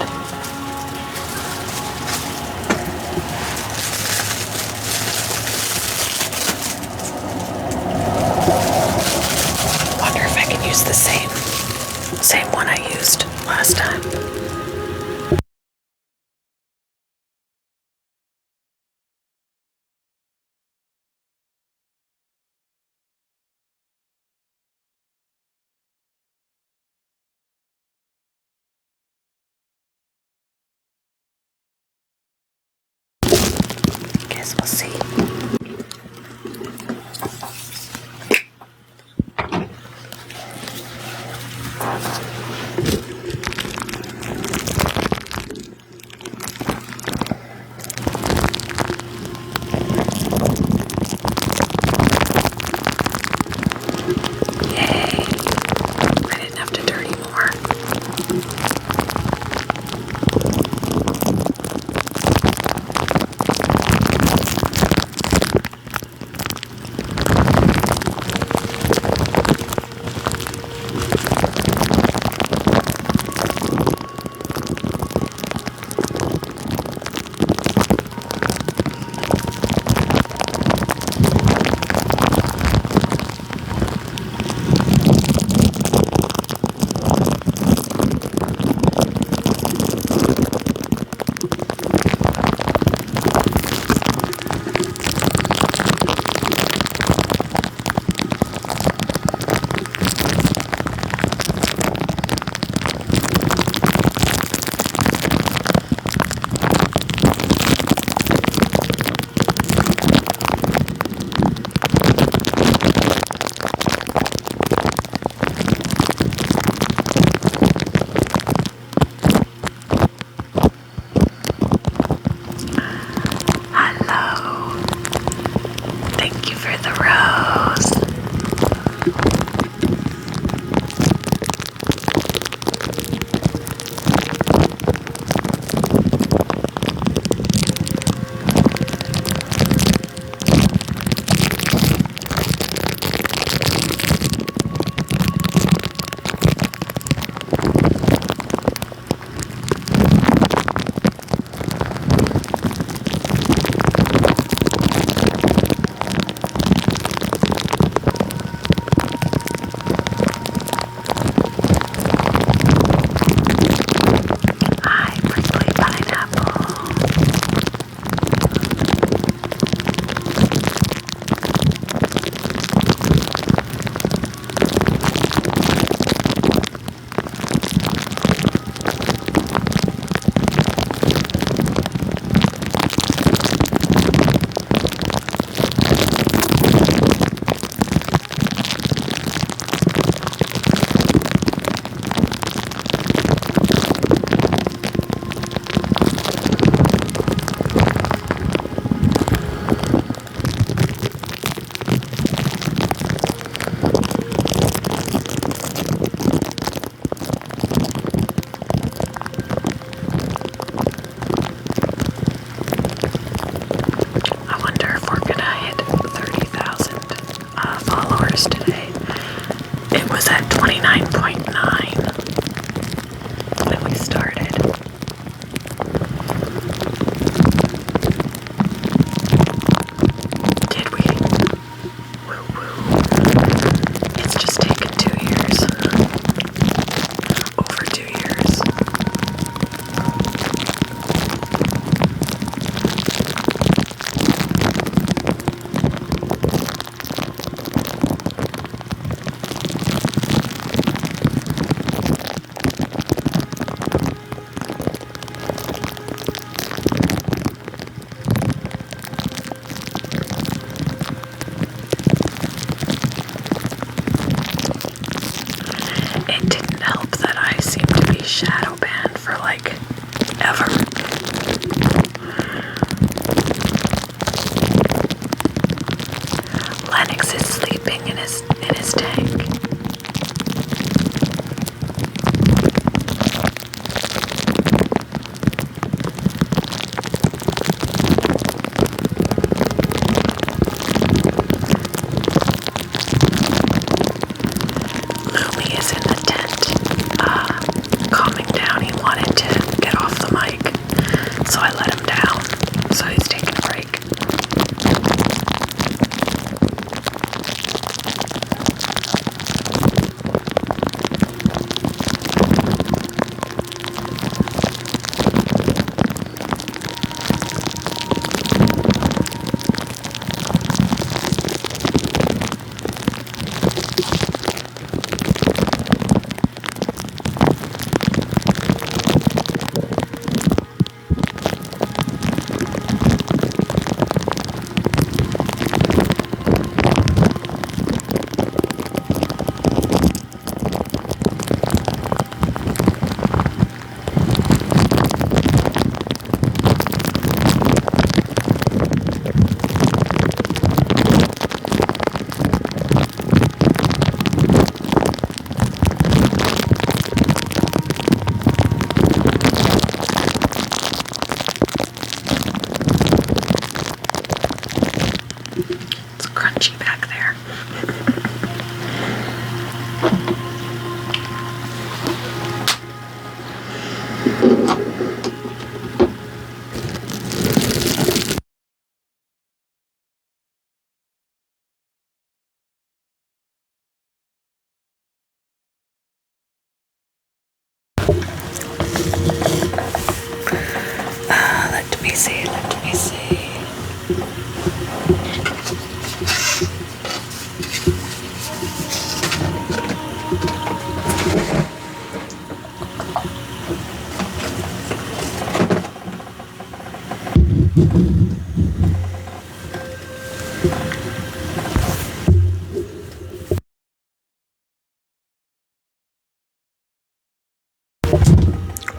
Wonder if I can use the same one I used last time. Guess we'll see. Yay! I didn't have to dirty more.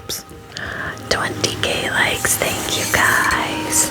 Oops. 20K likes. Thank you guys.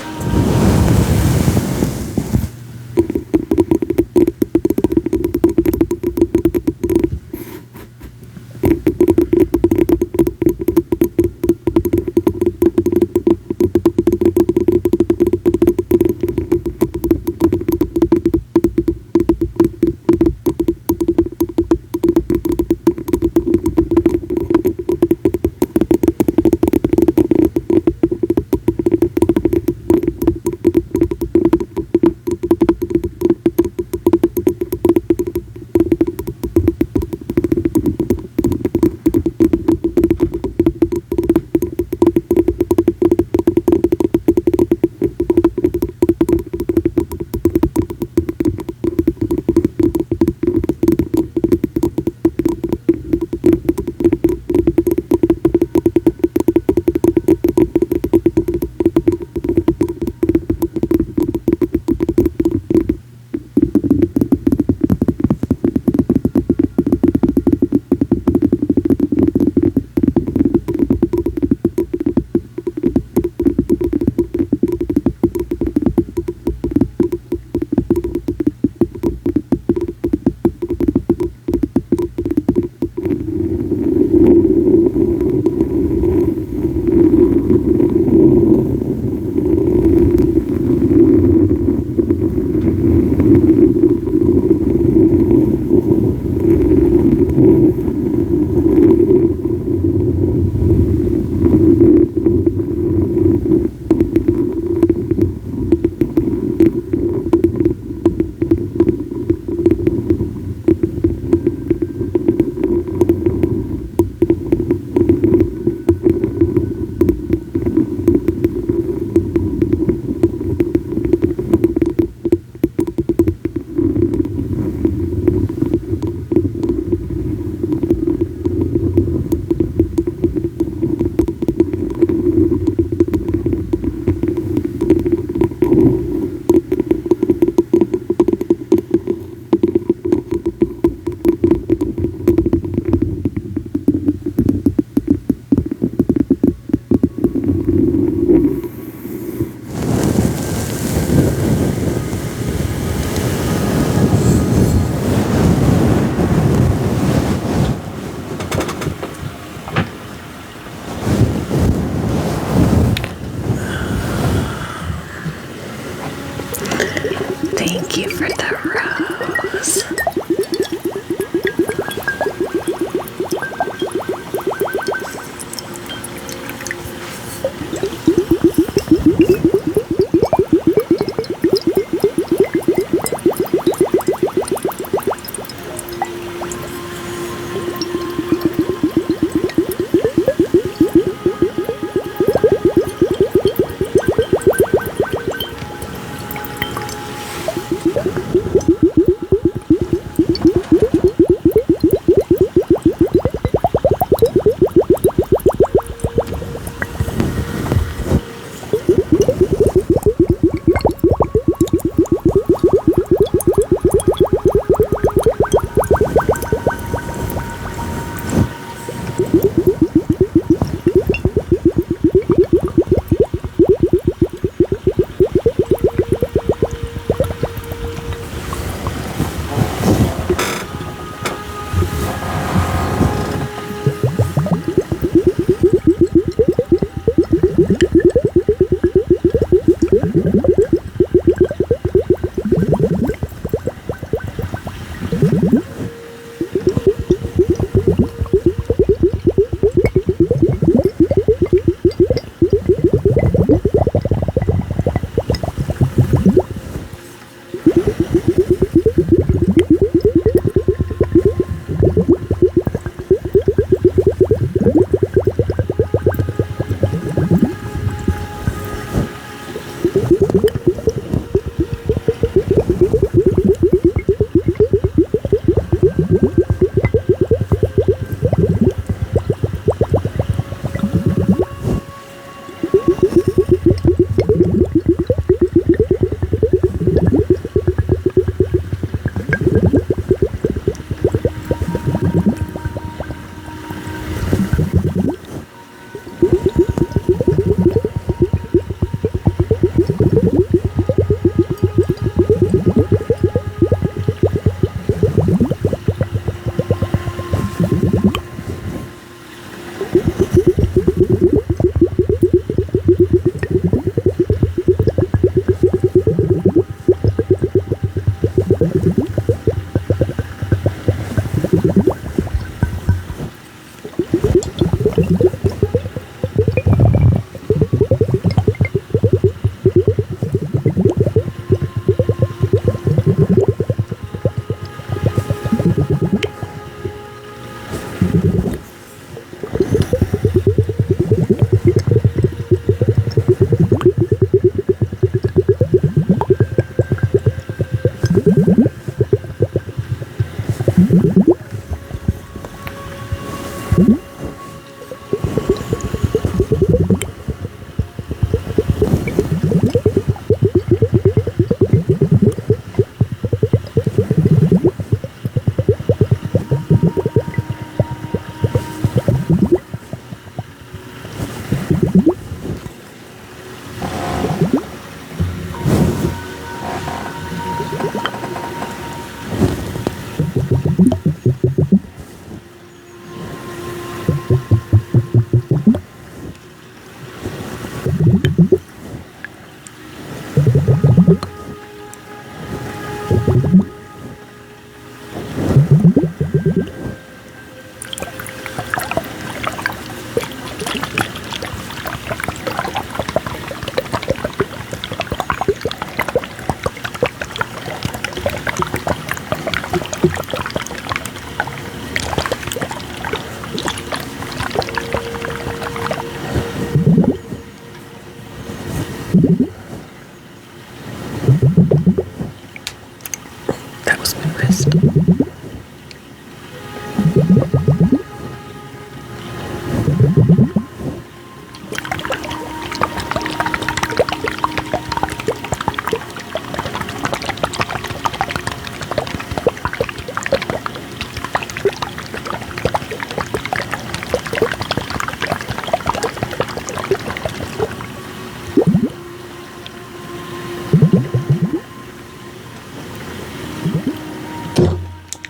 That was my wrist.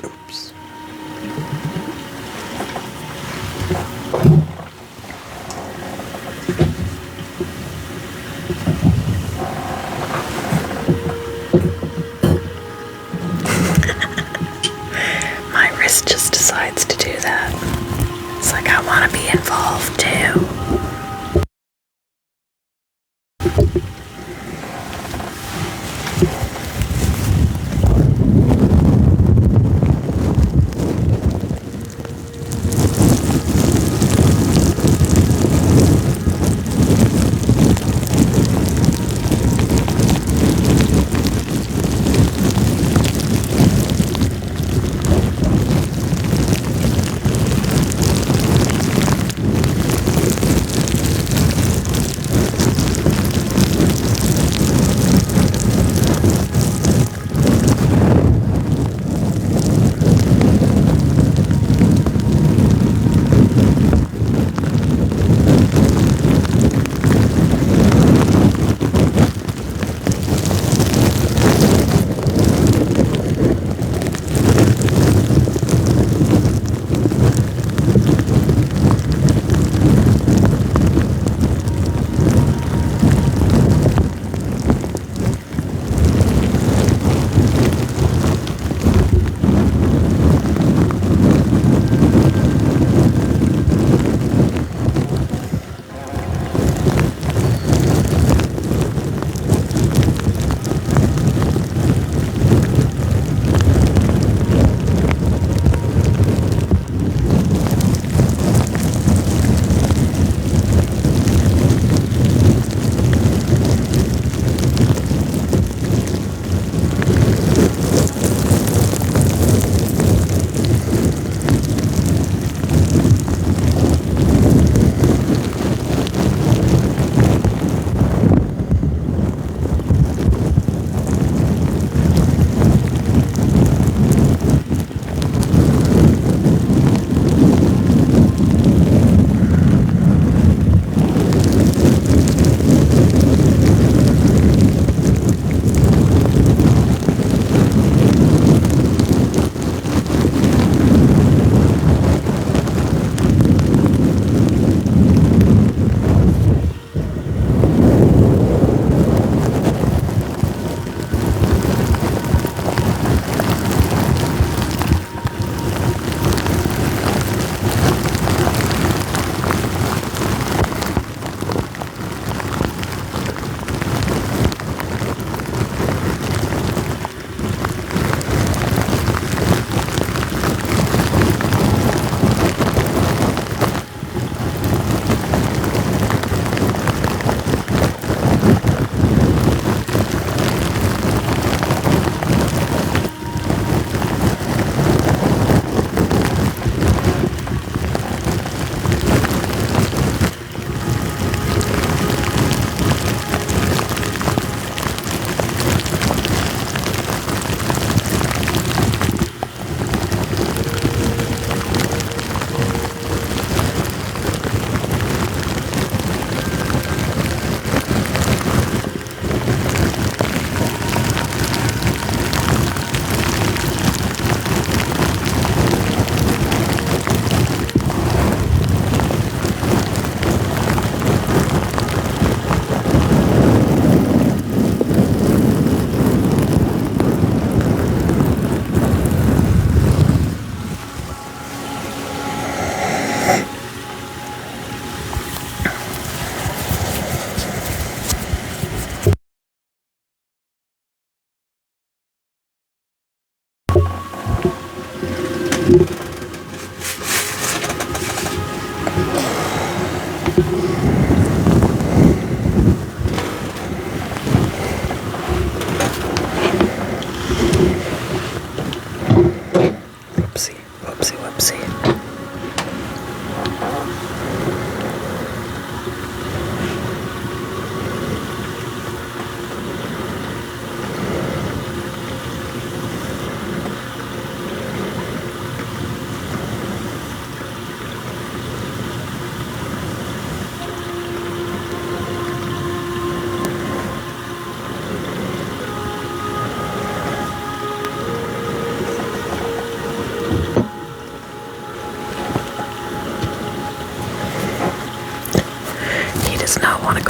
Oops. My wrist just decides to do that. It's like I want to be involved too.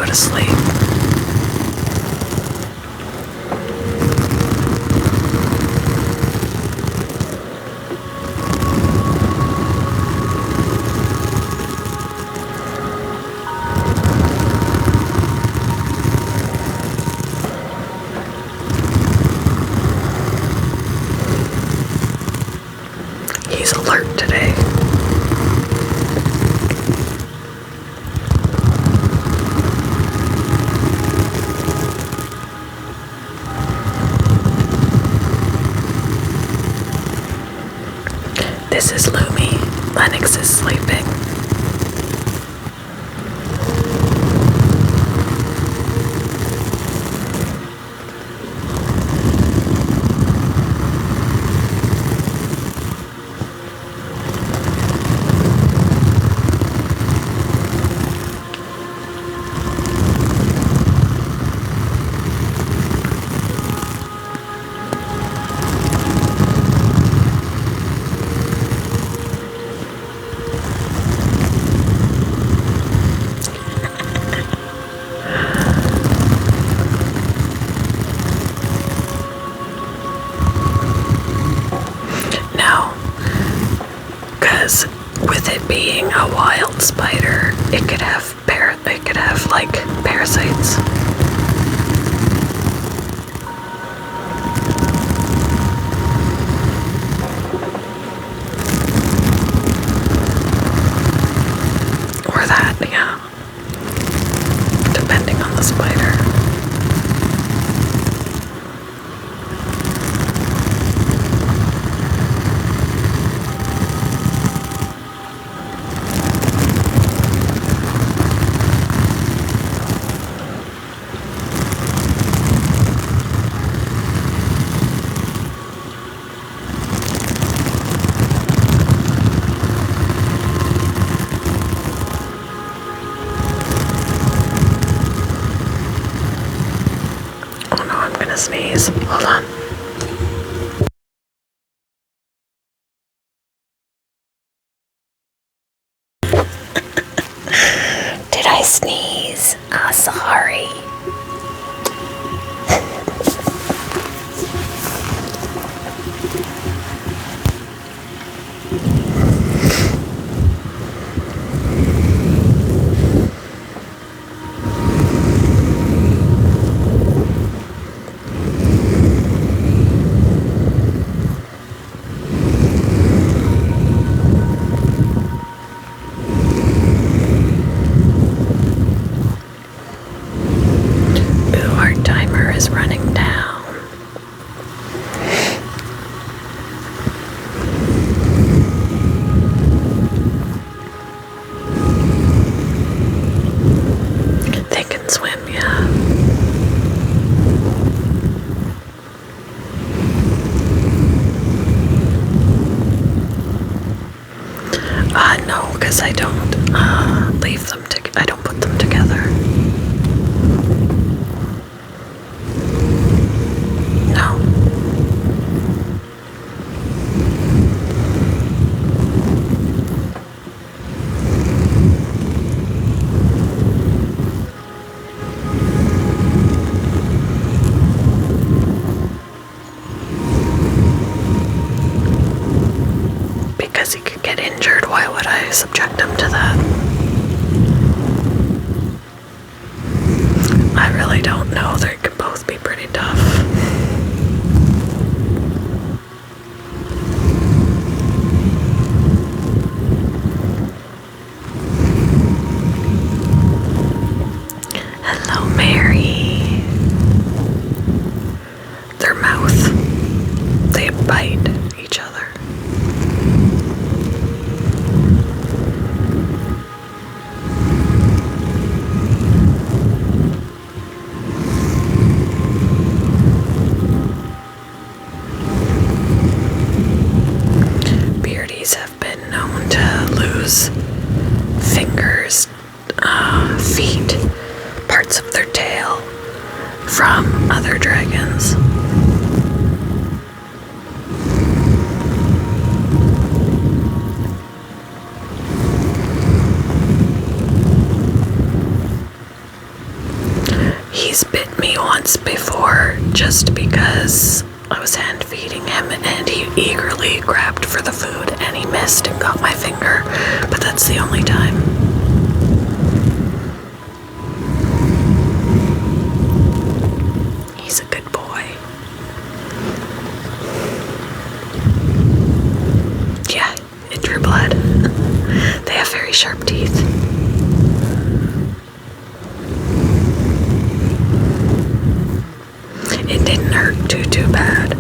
go to sleep. He's alert today. This is Lumi. Lennox is sleeping. With it being a wild spider, it could have like parasites. Or that, yeah. Depending on the spider. Sneeze. Hold on. Did I sneeze? Ah, sorry. Running down. They can swim, yeah. No, because I don't leave them I don't put them together. He could get injured. Why would I subject him to that? I really don't know. They could both be pretty tough. Hello, Mary. Their mouth, they bite each other. Have been known to lose fingers, feet, parts of their tail from other dragons. minutes before just because I was hand feeding him and he eagerly grabbed for the food and he missed and got my finger, but that's the only time. He's a good boy. Yeah, it drew blood. They have very sharp teeth. It didn't hurt too bad,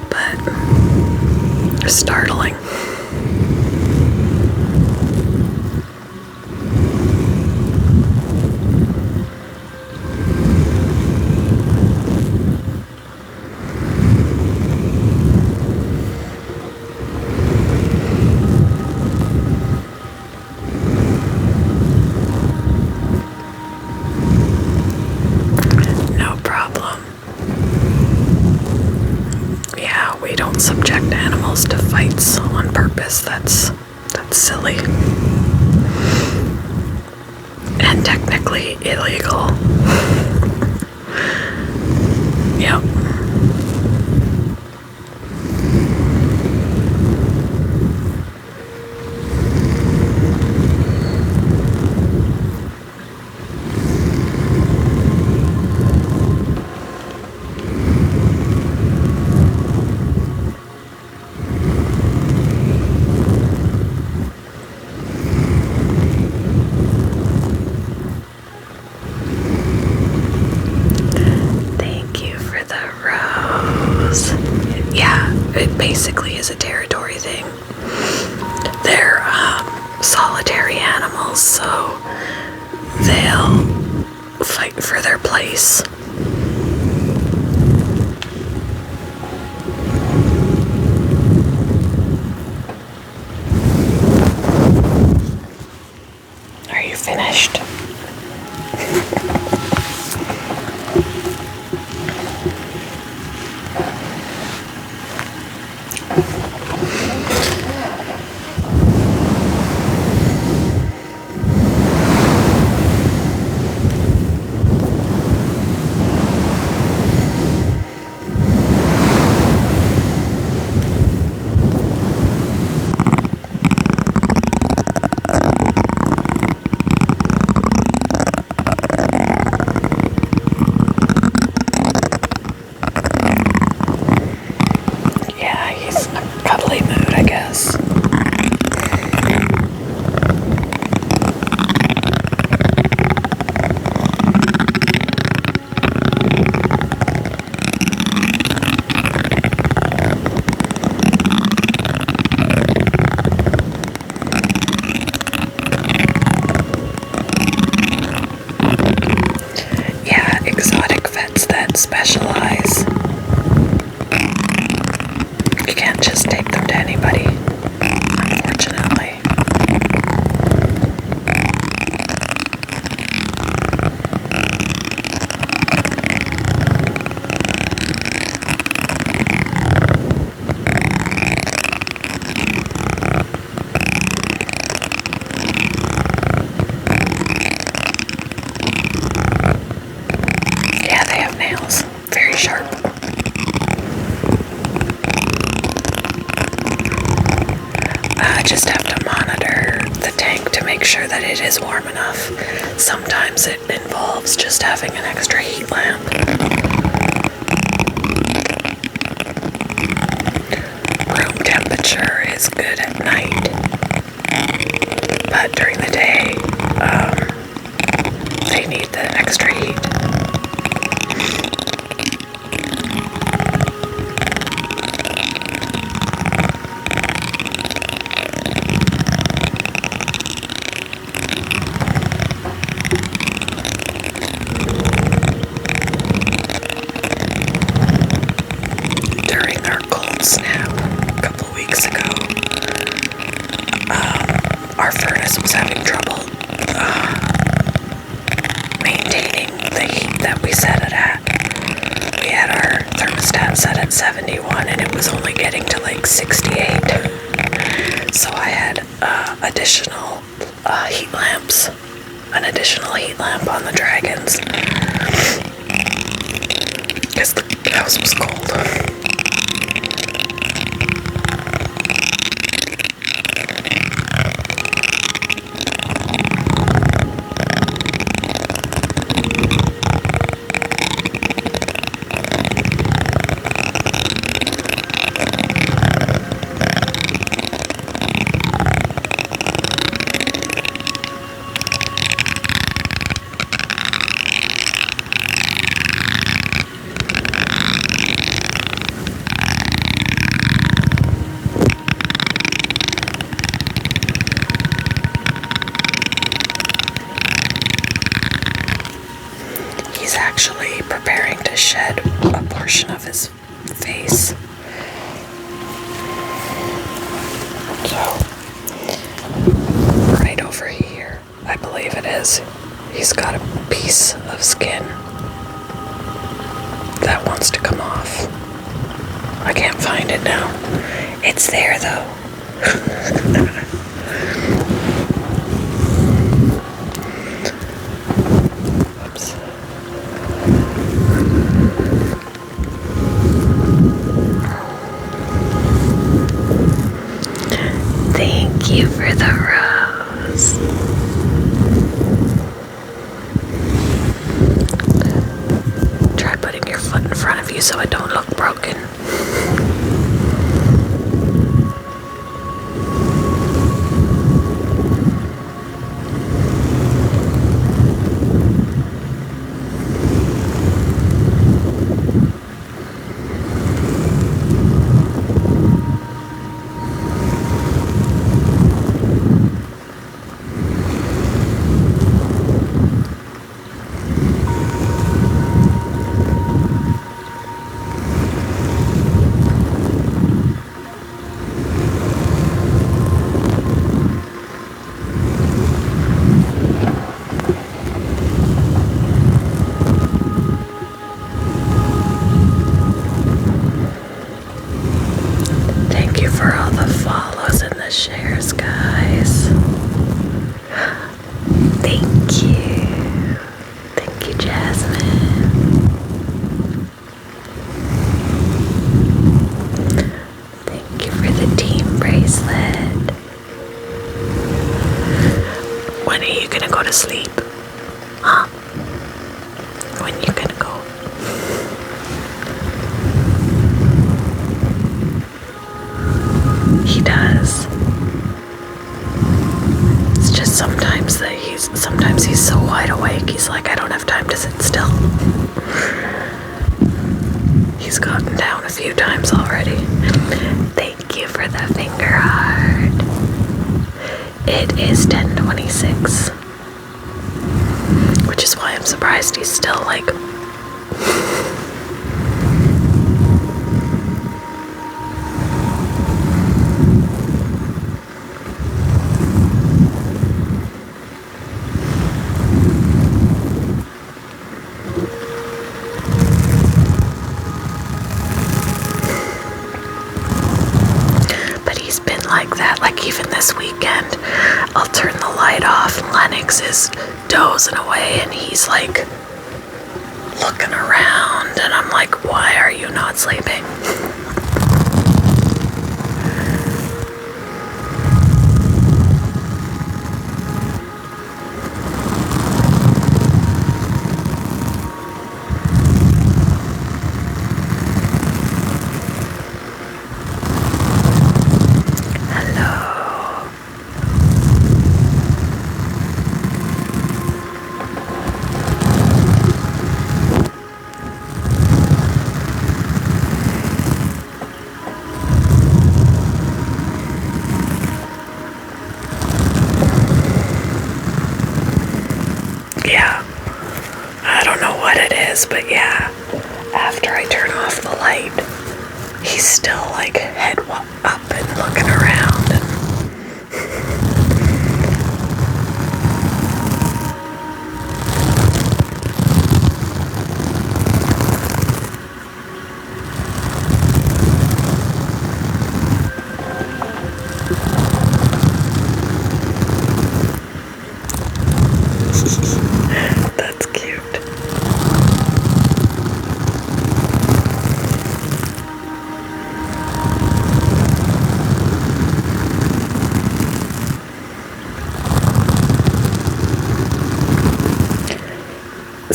but startling. No problem. Yeah, we don't subject animals to fights on purpose. That's silly. And technically illegal. Yep. Thank you for the rose. Yeah, it basically is a territory thing. They're solitary animals, so they'll fight for their place. Are you finished? Yeah, he's in a cuddly mood, I guess. Yeah, exotic vets that specialize. You can't just take them to anybody, unfortunately. Yeah, they have nails. Very sharp. Just have to monitor the tank to make sure that it is warm enough. Sometimes it involves just having an extra heat lamp. Room temperature is good at night, but during the day, they need the extra heat. During our cold snap a couple weeks ago, our furnace was having trouble maintaining the heat that we set it at. We had our thermostat set at 71 and it was only getting to like 68. So I had additional heat lamps, an additional heat lamp on the Dragons. because the house was cold. He's actually preparing to shed a portion of his face. So, right over here, I believe it is, he's got a piece of skin that wants to come off. I can't find it now. It's there though. Oops. Thank you for the rose. Try putting your foot in front of you so it don't look broken. Thank you for all the follows and the shares, guys. Thank you. Thank you, Jasmine. Thank you for the team bracelet. When are you gonna go to sleep? Huh? When you gonna go? He does. It's just sometimes he's so wide awake, he's like, I don't have time to sit still. He's gotten down a few times already. Thank you for the finger heart. It is 10:26. Which is why I'm surprised he's still like... But he's been like that, like even this weekend. I'll turn the light off and Lennox is dozing away and he's like looking around and I'm like, why are you not sleeping? Yeah, I don't know what it is, but yeah, after I turn off the light, he's still like head up and looking around. That's cute.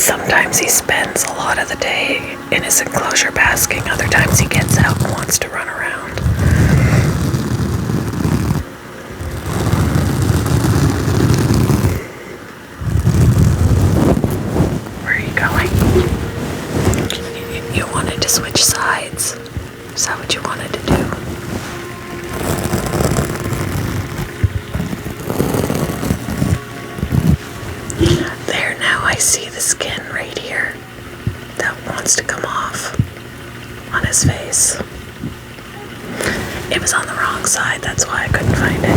Sometimes he spends a lot of the day in his enclosure basking. Other times he gets out and wants to run around. Where are you going? You wanted to switch sides. Is that what you wanted to do? There, now I see the skin right here that wants to come off on his face. It was on the wrong side, that's why I couldn't find it.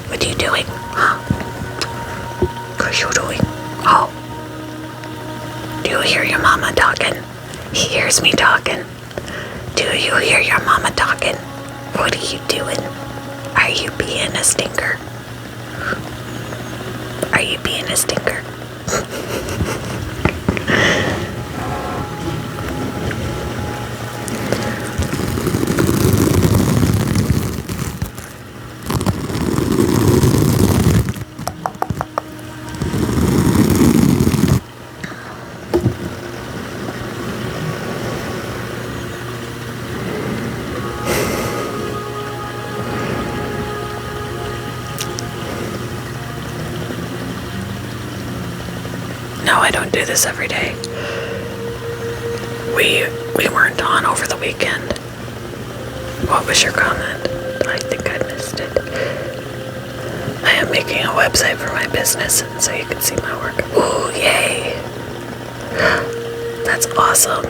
What are you doing? Huh? What are you doing? Oh. Do you hear your mama talking? He hears me talking. Do you hear your mama talking? What are you doing? Are you being a stinker? Are you being a stinker? No, I don't do this every day. We weren't on over the weekend. What was your comment? I think I missed it. I am making a website for my business so you can see my work. Ooh, yay! That's awesome.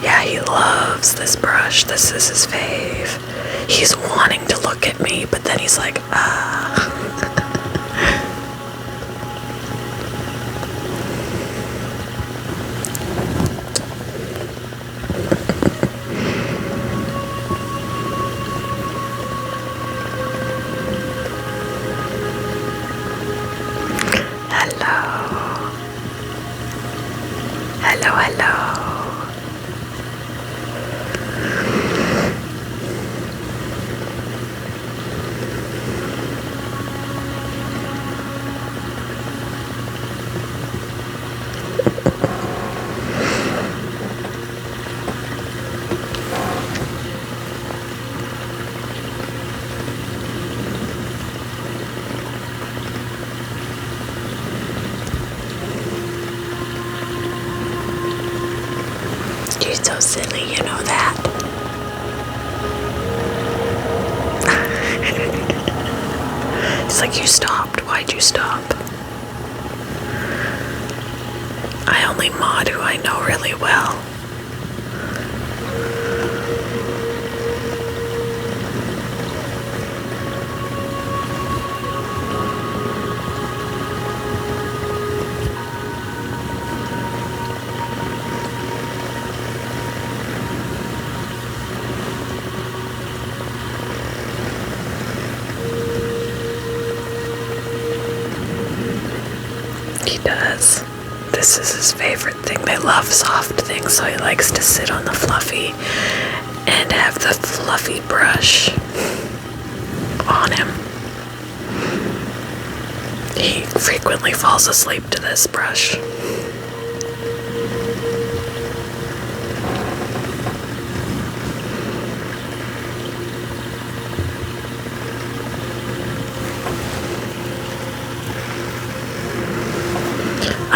Yeah, he loves this brush. This is his fave. He's wanting to look at me, but then he's like, ah. Hello. Hello, hello. You're so silly, you know that. It's like you stopped. Why'd you stop? I only mod who I know really well. He does. This is his favorite thing. They love soft things, so he likes to sit on the fluffy and have the fluffy brush on him. He frequently falls asleep to this brush.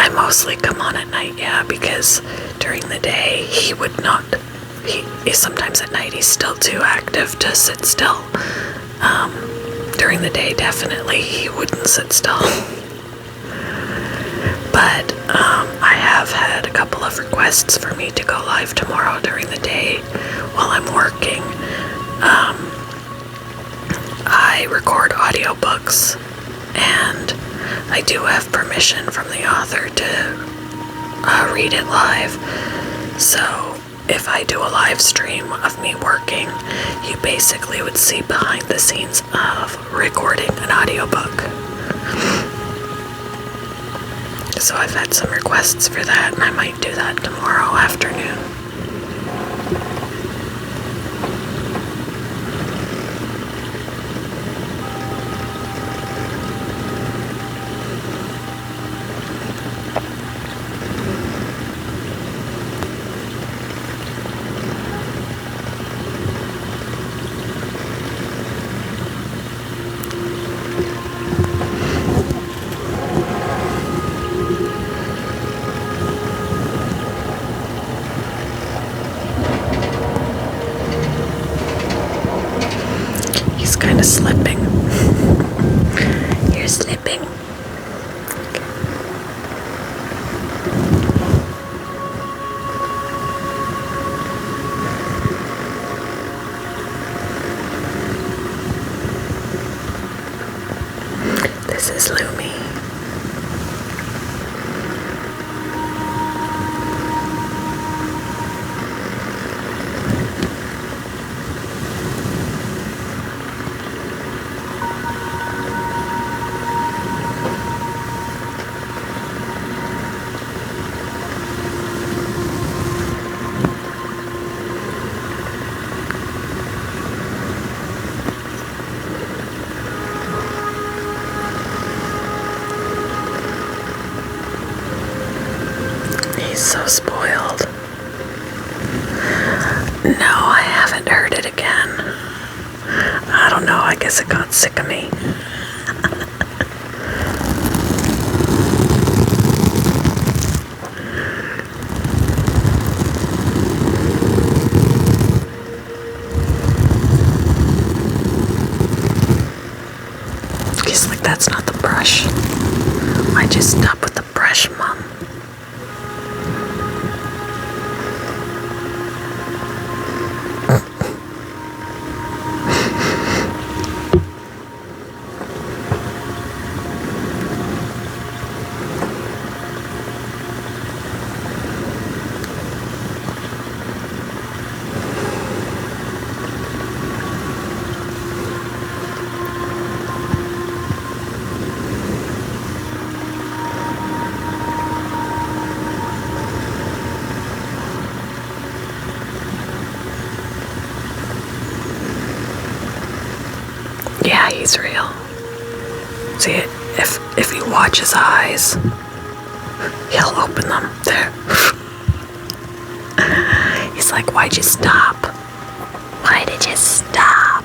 I mostly come on at night, yeah, because during the day he would not. Sometimes at night he's still too active to sit still. During the day, definitely he wouldn't sit still. But I have had a couple of requests for me to go live tomorrow during the day while I'm working. I record audiobooks, and I do have permission from the author to read it live. So if I do a live stream of me working, you basically would see behind the scenes of recording an audiobook. So I've had some requests for that, and I might do that tomorrow afternoon. kind of slipping. You're slipping. This is Lumi. He's so spoiled. No, I haven't heard it again. I don't know, I guess it got sick of me. He's like, that's not the brush. I just stop with the brush, Mom. Yeah, he's real. See, if you watch his eyes, he'll open them. There. He's like, why'd you stop? Why did you stop?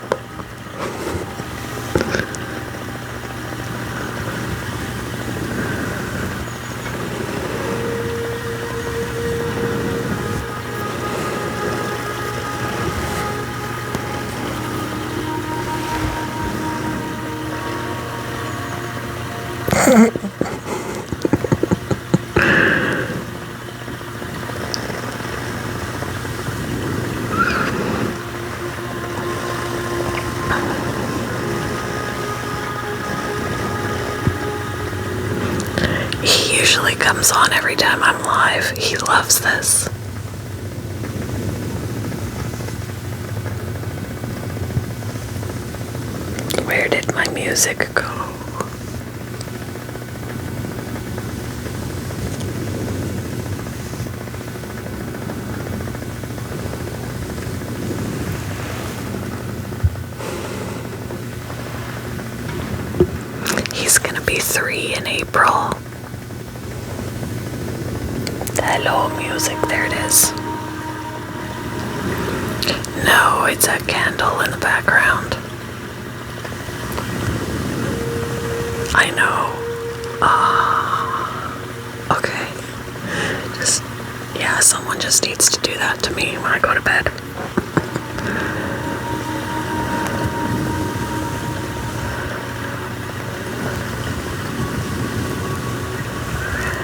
He usually comes on every time I'm live. He loves this. Where did my music go? He's gonna be 3 in April. Hello, music, there it is. No, it's a candle in the background. I know. Okay. Yeah, someone just needs to do that to me when I go to bed.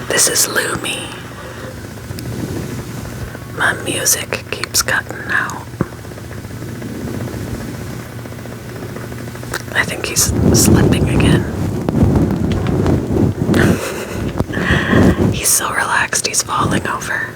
This is Lumi. My music keeps cutting out. I think he's slipping again. He's so relaxed, he's falling over.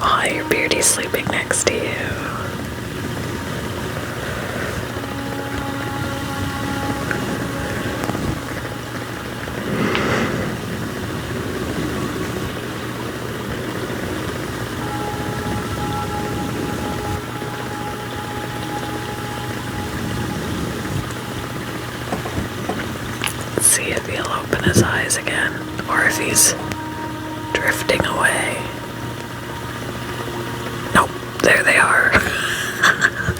Oh, your beardie's sleeping next to you. upstairs again, or if he's drifting away. Nope, there they are.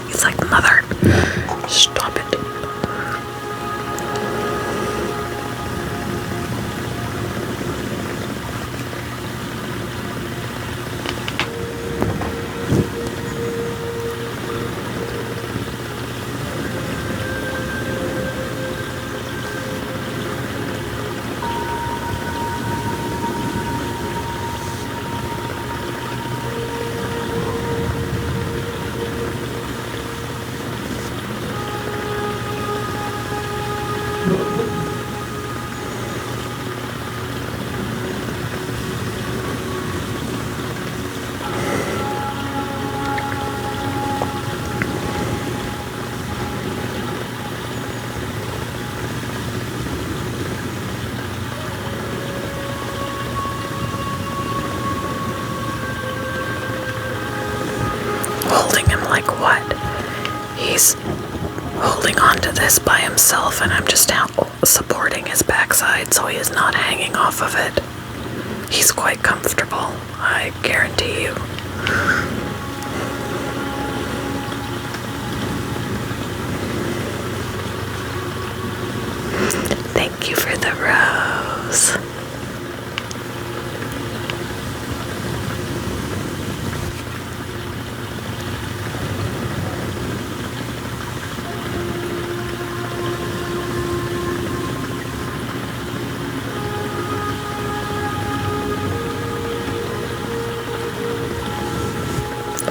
He's like, mother, stop it. Holding him like what? He's holding on to this by himself, and I'm just supporting his backside so he is not hanging off of it. He's quite comfortable, I guarantee you. Thank you for the rose.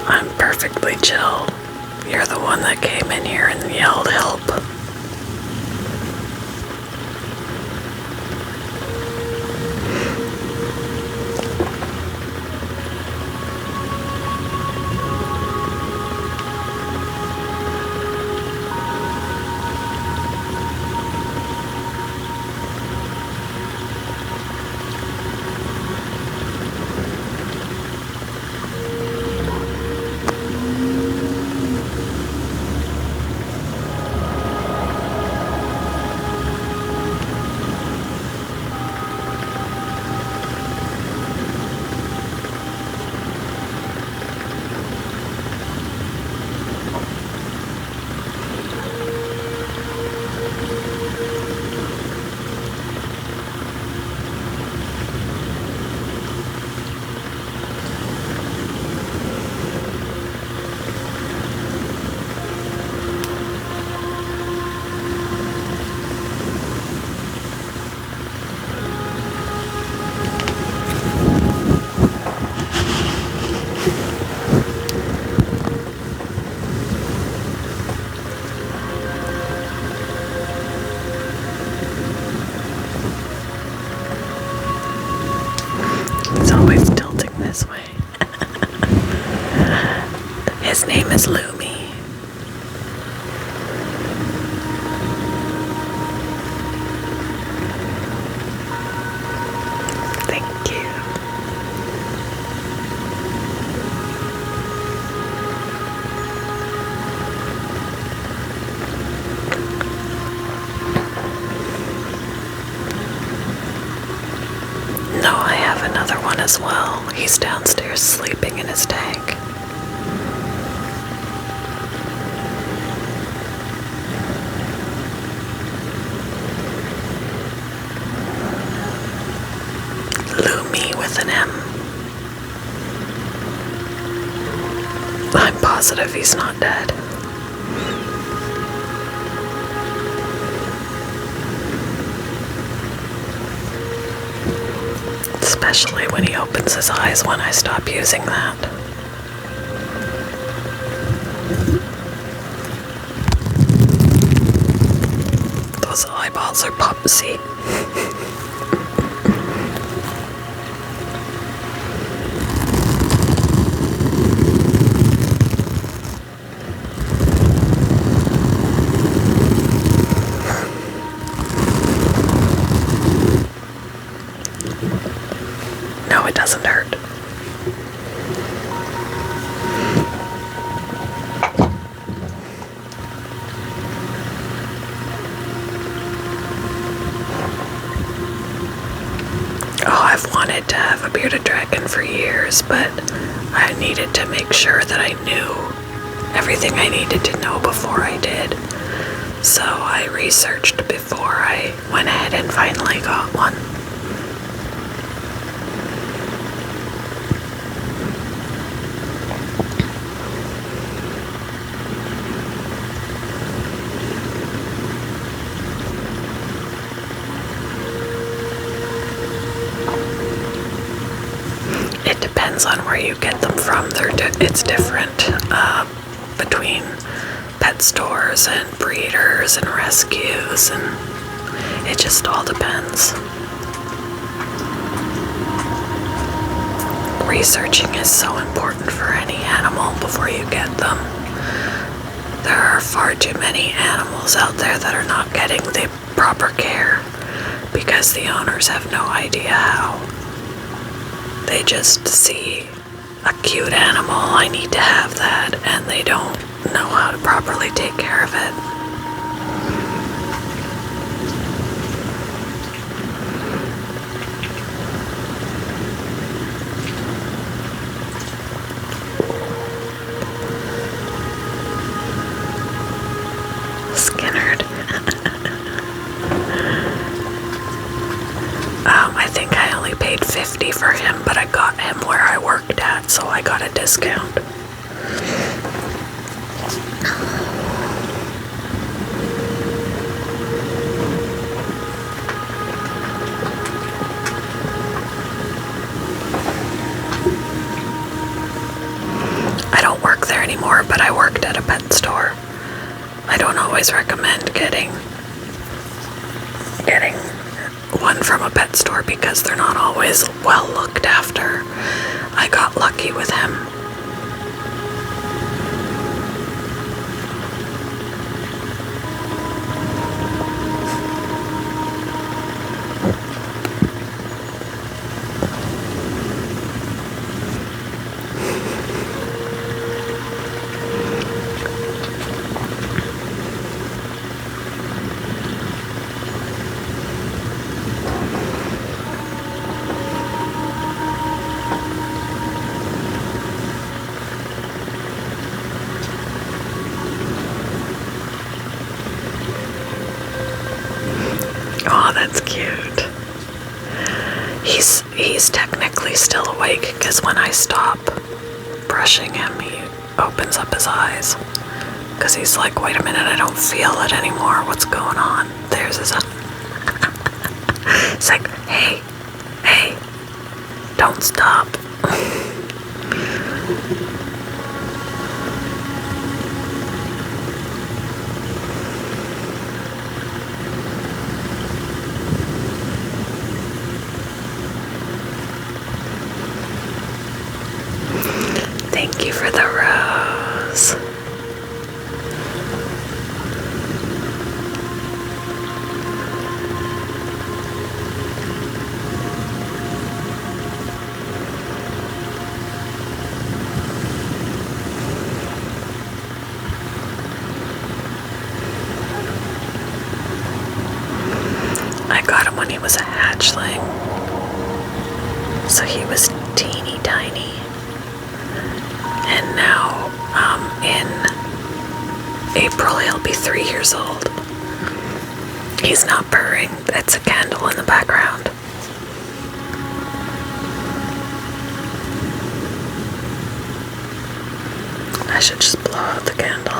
I'm perfectly chill. You're the one that came in here and yelled help. He's always tilting this way. His name is Lumi. Thank you. No, I have another one as well. He's downstairs sleeping in his tank. Lumi with an M. I'm positive he's not dead. Especially when he opens his eyes when I stop using that. Those eyeballs are popsy. No, it doesn't hurt. for years, but I needed to make sure that I knew everything I needed to know before I did. So I researched before I went ahead and finally got one. It depends on where you get them from. It's different between pet stores and breeders and rescues, and it just all depends. Researching is so important for any animal before you get them. There are far too many animals out there that are not getting the proper care because the owners have no idea how. They just see a cute animal, I need to have that, and they don't know how to properly take care of it. Skinnerd. I think I only paid $50 for him, but I got him where I worked at, so I got a discount. I don't work there anymore, but I worked at a pet store. I don't always recommend getting one from a pet store because they're not always well looked after. I got lucky with him. Oh, that's cute. He's technically still awake because when I stop brushing him, he opens up his eyes. Because he's like, wait a minute, I don't feel it anymore. What's going on? There's his eye. It's like, hey, don't stop. Thank you for the rose. I got him when he was a hatchling, so he was teeny tiny. And now, in April, he'll be 3 years old. He's not purring. It's a candle in the background. I should just blow out the candle.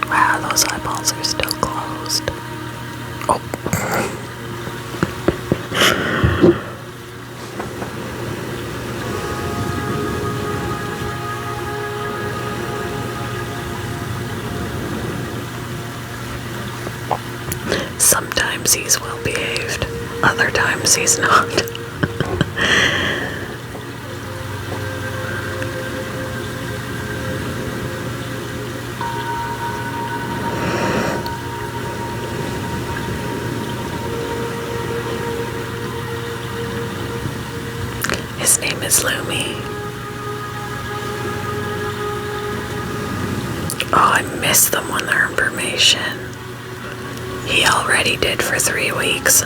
Wow, those eyeballs are still closed. Oh. Sometimes he's well behaved, other times he's not. His name is Lumi. Oh, I miss them when they're in formation. He already did for 3 weeks.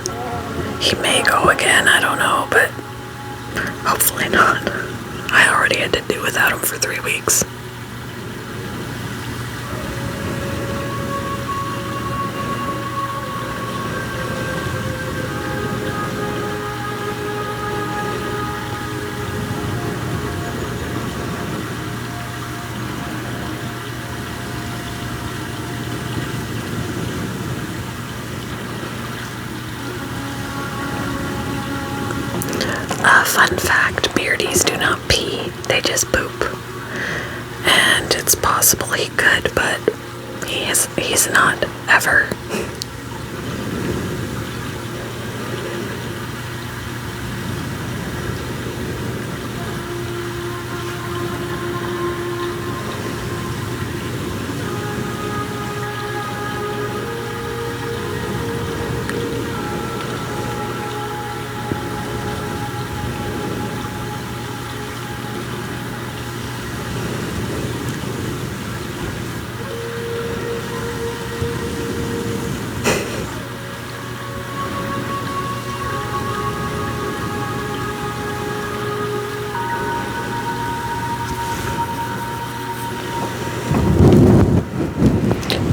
He may go again, I don't know, but hopefully not. I already had to do without him for 3 weeks. Fun fact, Beardies do not pee, they just poop. And it's possible he could, but he's not, ever.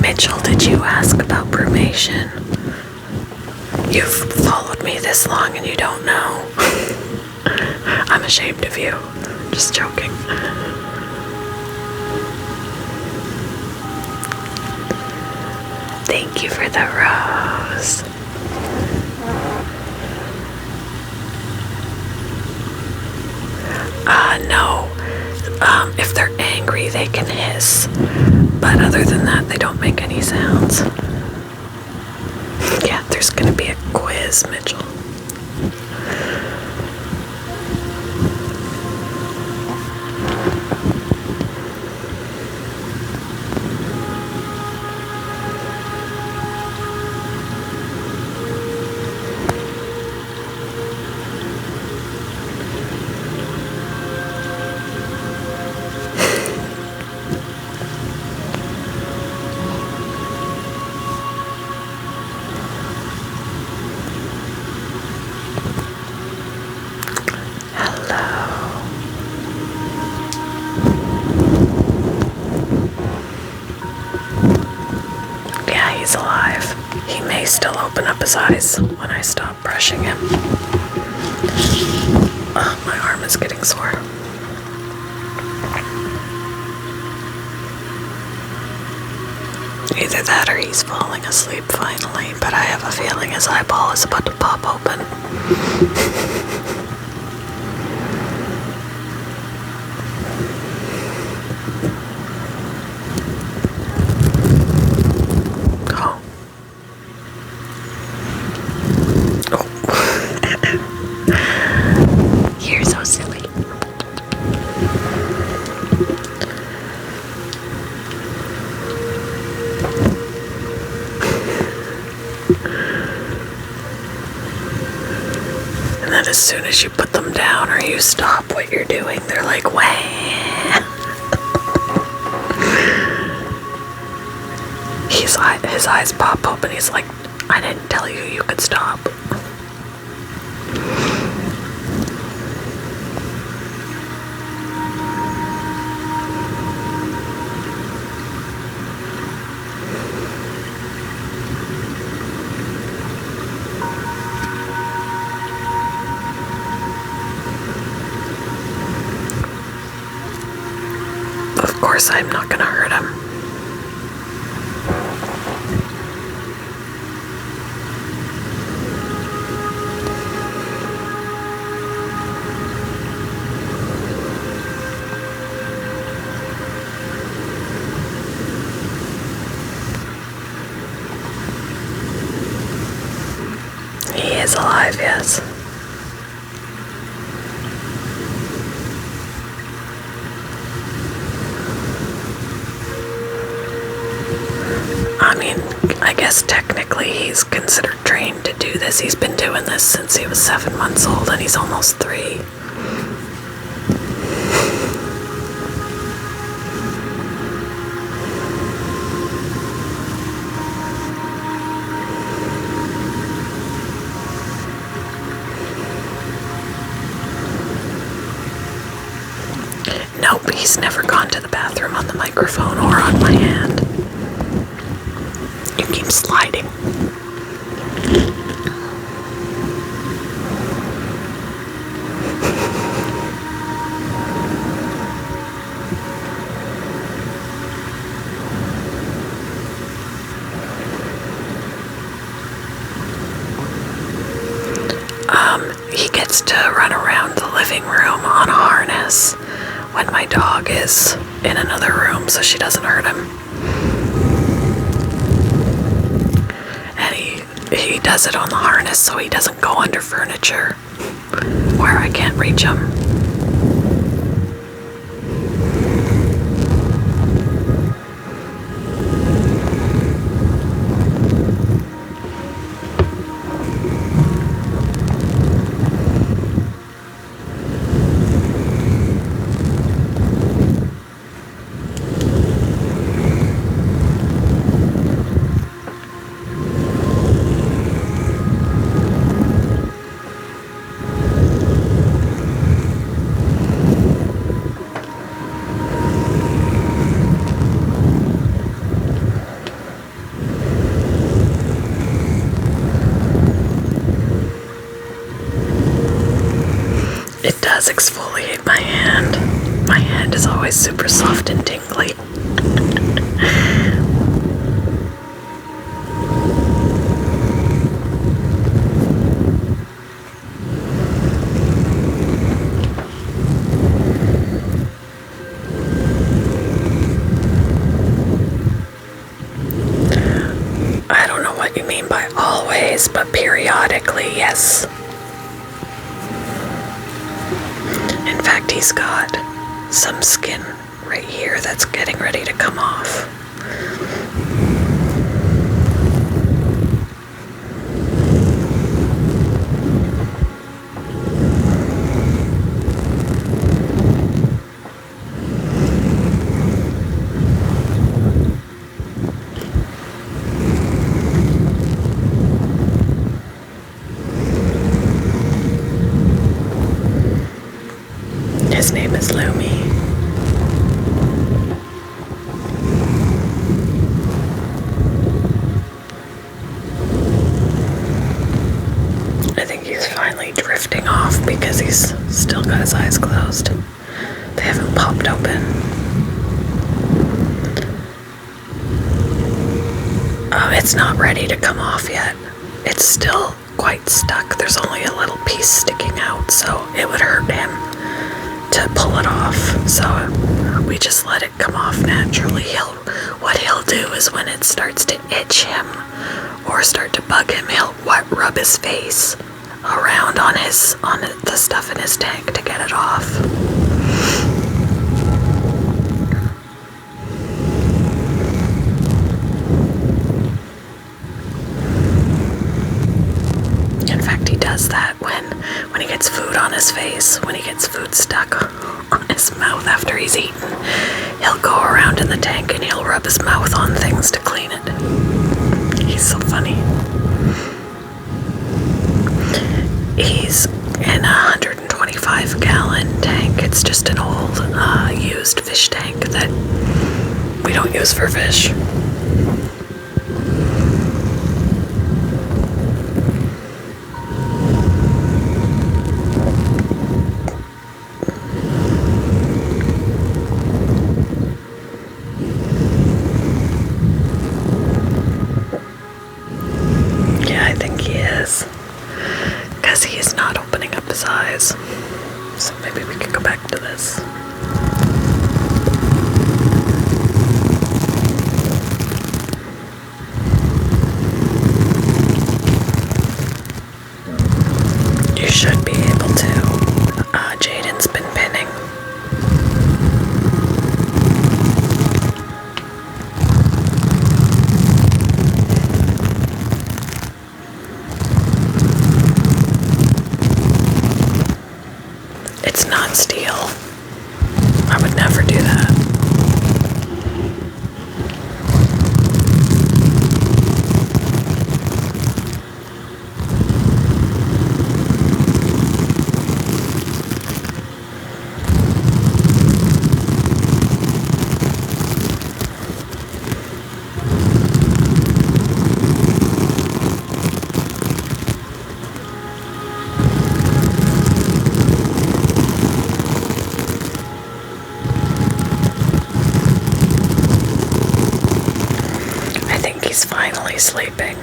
Mitchell, did you ask about brumation? You've followed me this long and you don't know. I'm ashamed of you. Just joking. Thank you for the rose. No. If they're angry, they can hiss. But other than that, they don't make any sounds. Yeah, there's gonna be a quiz, Mitchell. He's alive. He may still open up his eyes when I stop brushing him. Oh, my arm is getting sore. Either that or he's falling asleep finally, but I have a feeling his eyeball is about to pop open. You're so silly. And then as soon as you put them down or you stop what you're doing, they're like, wah. His eyes pop open. He's like, I didn't tell you you could stop. Of course, I'm not gonna hurt him. He is alive, yes. I mean, I guess technically he's considered trained to do this. He's been doing this since he was 7 months old and he's almost 3. He's never gone to the bathroom on the microphone or on my hand. You keep sliding. He gets to run around the living room on a harness when my dog is in another room so she doesn't hurt him. And he does it on the harness so he doesn't go under furniture where I can't reach him. It does exfoliate my hand. My hand is always super soft and tingly. I don't know what you mean by always, but periodically, yes. In fact, he's got some skin right here that's getting ready to come off. His name is Lumi. I think he's finally drifting off because he's still got his eyes closed. They haven't popped open. It's not ready to come off yet. It's still quite stuck. There's only a little piece sticking out, so it would hurt him to pull it off. So we just let it come off naturally. What he'll do is when it starts to itch him or start to bug him, he'll rub his face around on the stuff in his tank to get it off. In fact, he does that when he gets food on his face, when he gets food stuck on his mouth after he's eaten. He'll go around in the tank and he'll rub his mouth on things to clean it. He's so funny. He's in a 125-gallon tank. It's just an old, used fish tank that we don't use for fish. Because he is not opening up his eyes. So maybe we could go back to this. He's finally sleeping.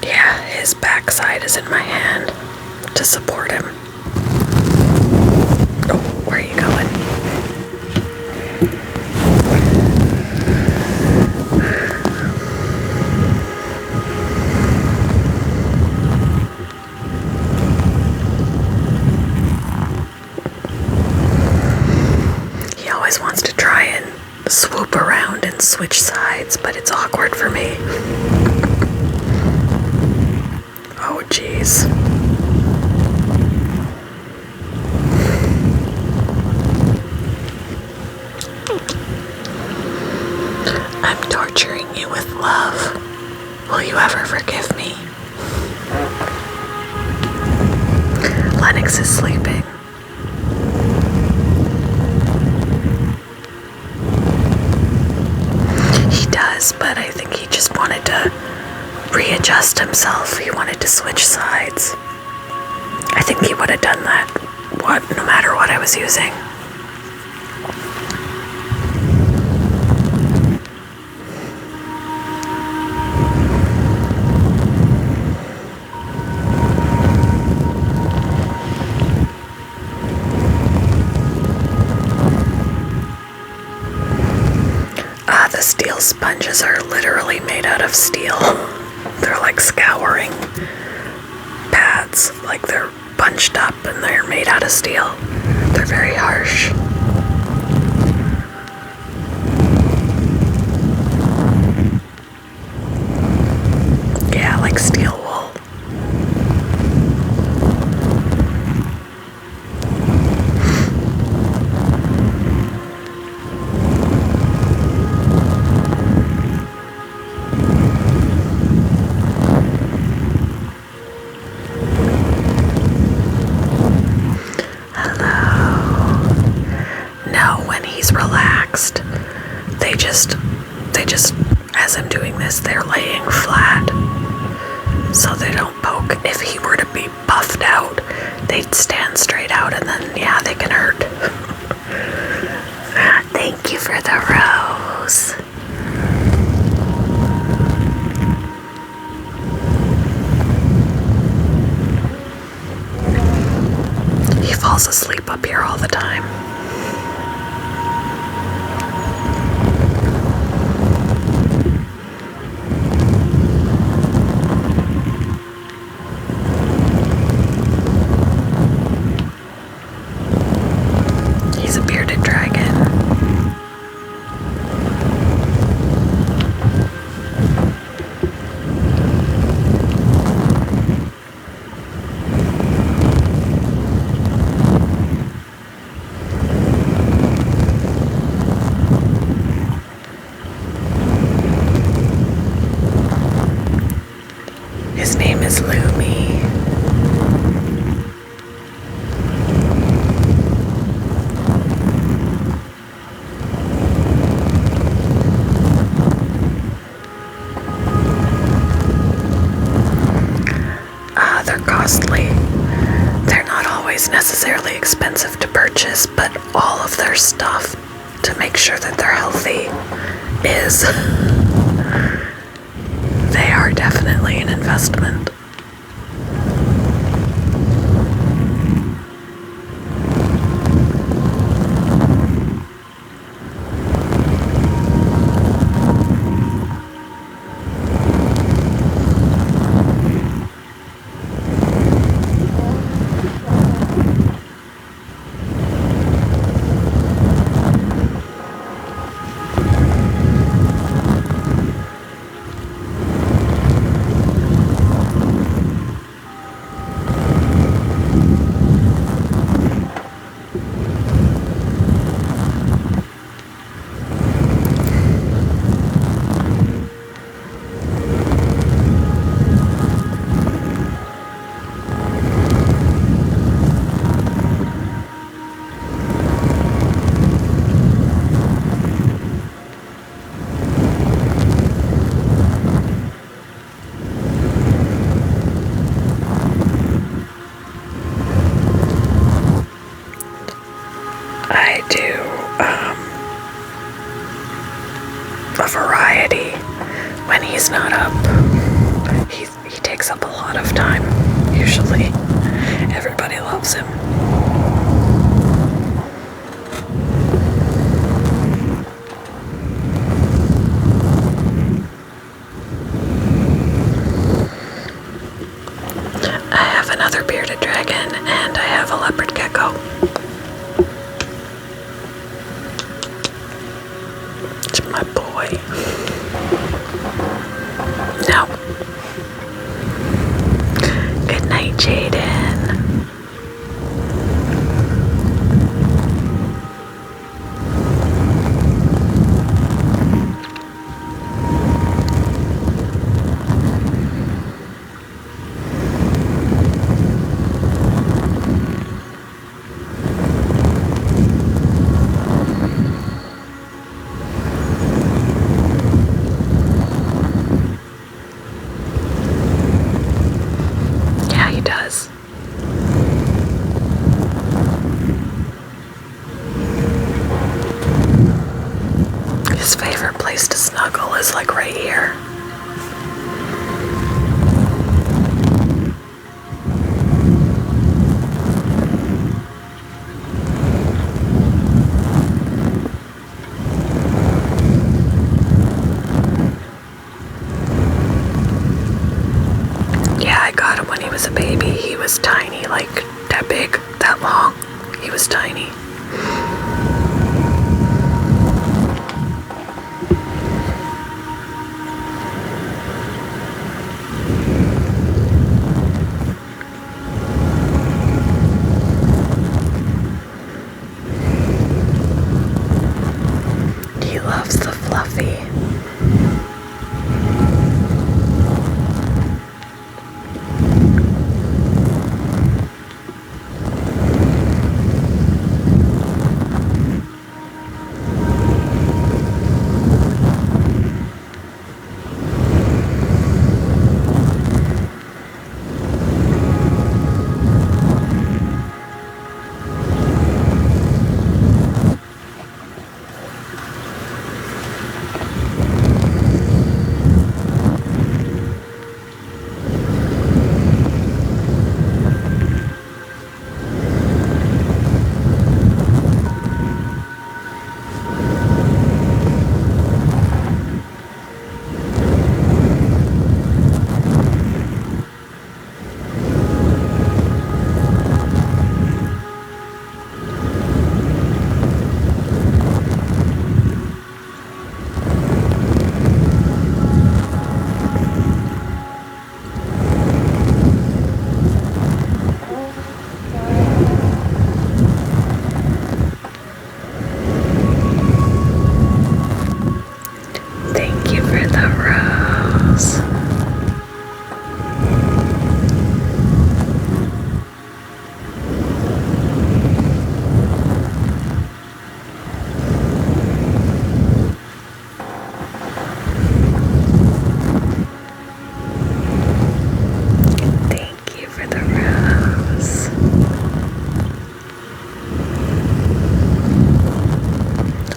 Yeah, his backside is in my hand to support him. Oh, where are you going? He always wants to try and swoop around and switch sides, but it's awkward for me. Oh, jeez. I'm torturing you with love. Will you ever forgive me? Lennox is sleeping. He does, but I think he just wanted to readjust himself. He wanted to switch sides. I think he would have done that no matter what I was using. The steel sponges are literally made out of steel. They're like scouring pads, like they're bunched up and they're made out of steel. They're very harsh. Yeah, like steel wool. Relaxed. They just, as I'm doing this, they're laying flat so they don't poke. If he were to be puffed out, they'd stand straight out and then, yeah, they can hurt. Thank you for the rose. He falls asleep up here all the time. His name is Lumi. They're costly. They're not always necessarily expensive to purchase, but all of their stuff to make sure that they're healthy is... They are definitely an investment. variety when he's not up. He takes up a lot of time, usually. Everybody loves him. I have another bearded dragon, and I have a leopard gecko. It's my boy. No. Good night, Jaden. Yeah, he does. His favorite place to snuggle is like right here. Yeah, I got him when he was a baby. He was tiny, like that big, that long. He was tiny. He loves the fluffy. Thank you for the rose. Thank you for the rose.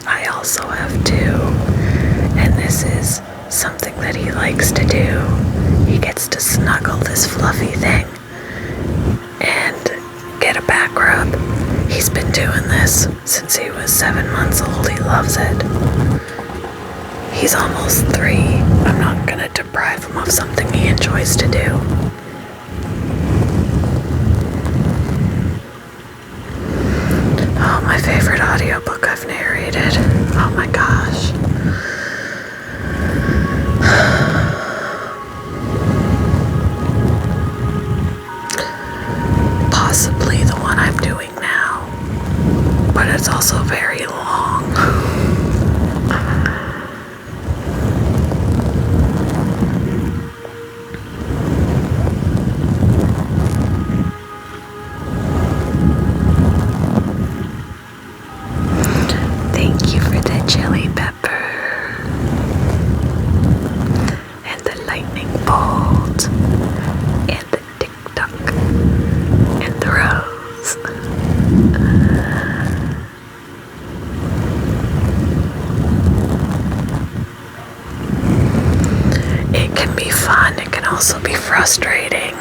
I also have two, and this is something that he likes to do. He gets to snuggle this fluffy thing and get a back rub. He's been doing this since he was 7 months old. He loves it. He's almost 3. I'm not gonna deprive him of something he enjoys to do. Oh, my favorite audiobook I've narrated. Oh my gosh. Possibly the one I'm doing now, but it's also very long. frustrating.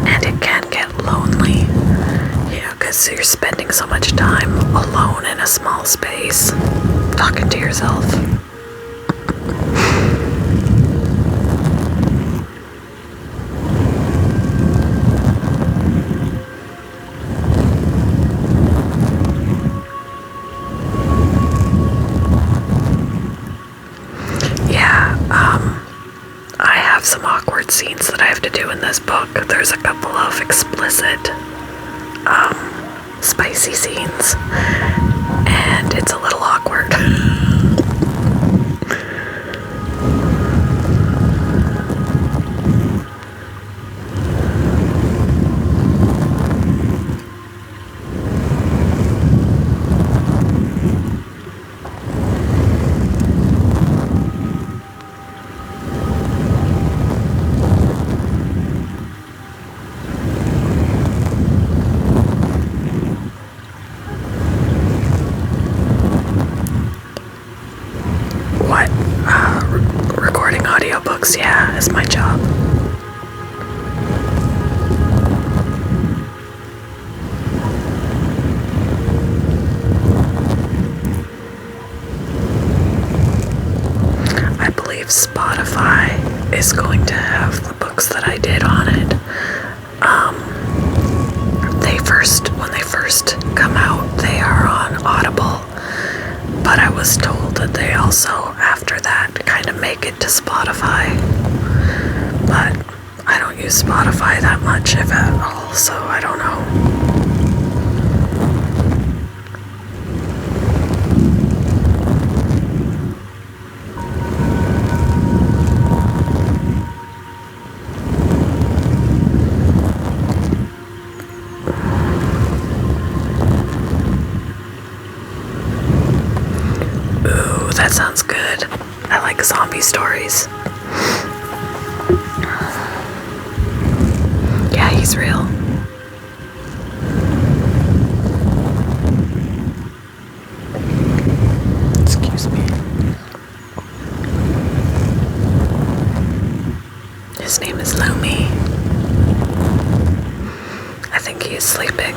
And it can get lonely. Because you're spending so much time alone in a small space, talking to yourself. I have some awkward scenes that I have to do in this book. There's a couple of explicit, spicy scenes, and it's a little awkward. Recording audiobooks, yeah, is my job. I believe Spotify is going to have the books that I did on it. When they first come out, they are on Audible. But I was told that they also, after that, kind of make it to Spotify. But I don't use Spotify that much, if at all, so I don't know. That sounds good. I like zombie stories. Yeah, he's real. Excuse me. His name is Lumi. I think he is sleeping.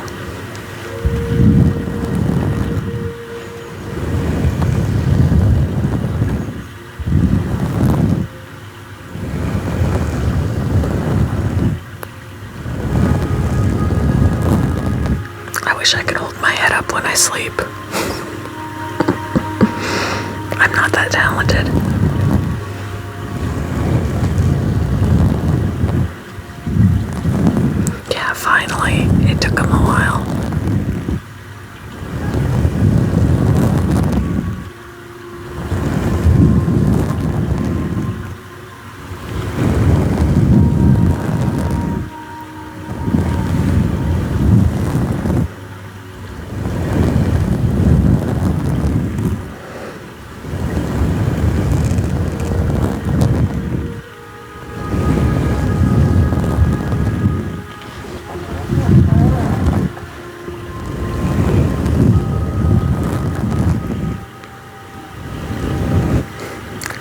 I wish I could hold my head up when I sleep. I'm not that talented. Yeah, finally. It took him a while.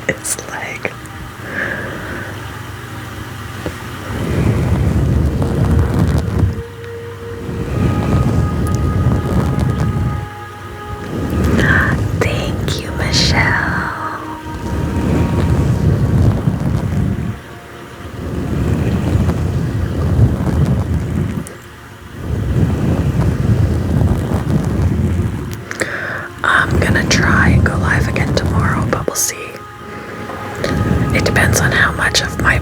It's like thank you, Michelle. I'm gonna try and go live again tomorrow, but we'll see. It depends on how much of my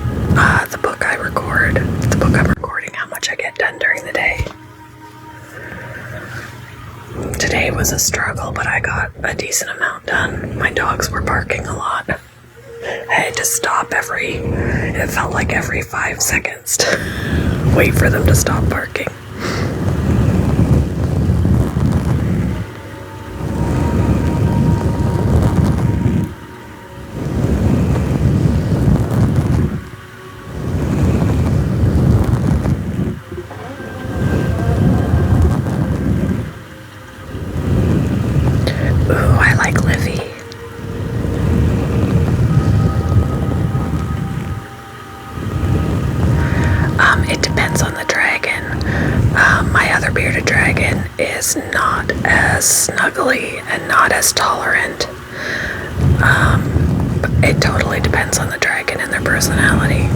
the book I'm recording, how much I get done during the day. Today was a struggle, but I got a decent amount done. My dogs were barking a lot. I had to stop it felt like every 5 seconds to wait for them to stop barking. Ooh, I like Livy. as snuggly and not as tolerant. It totally depends on the dragon and their personality.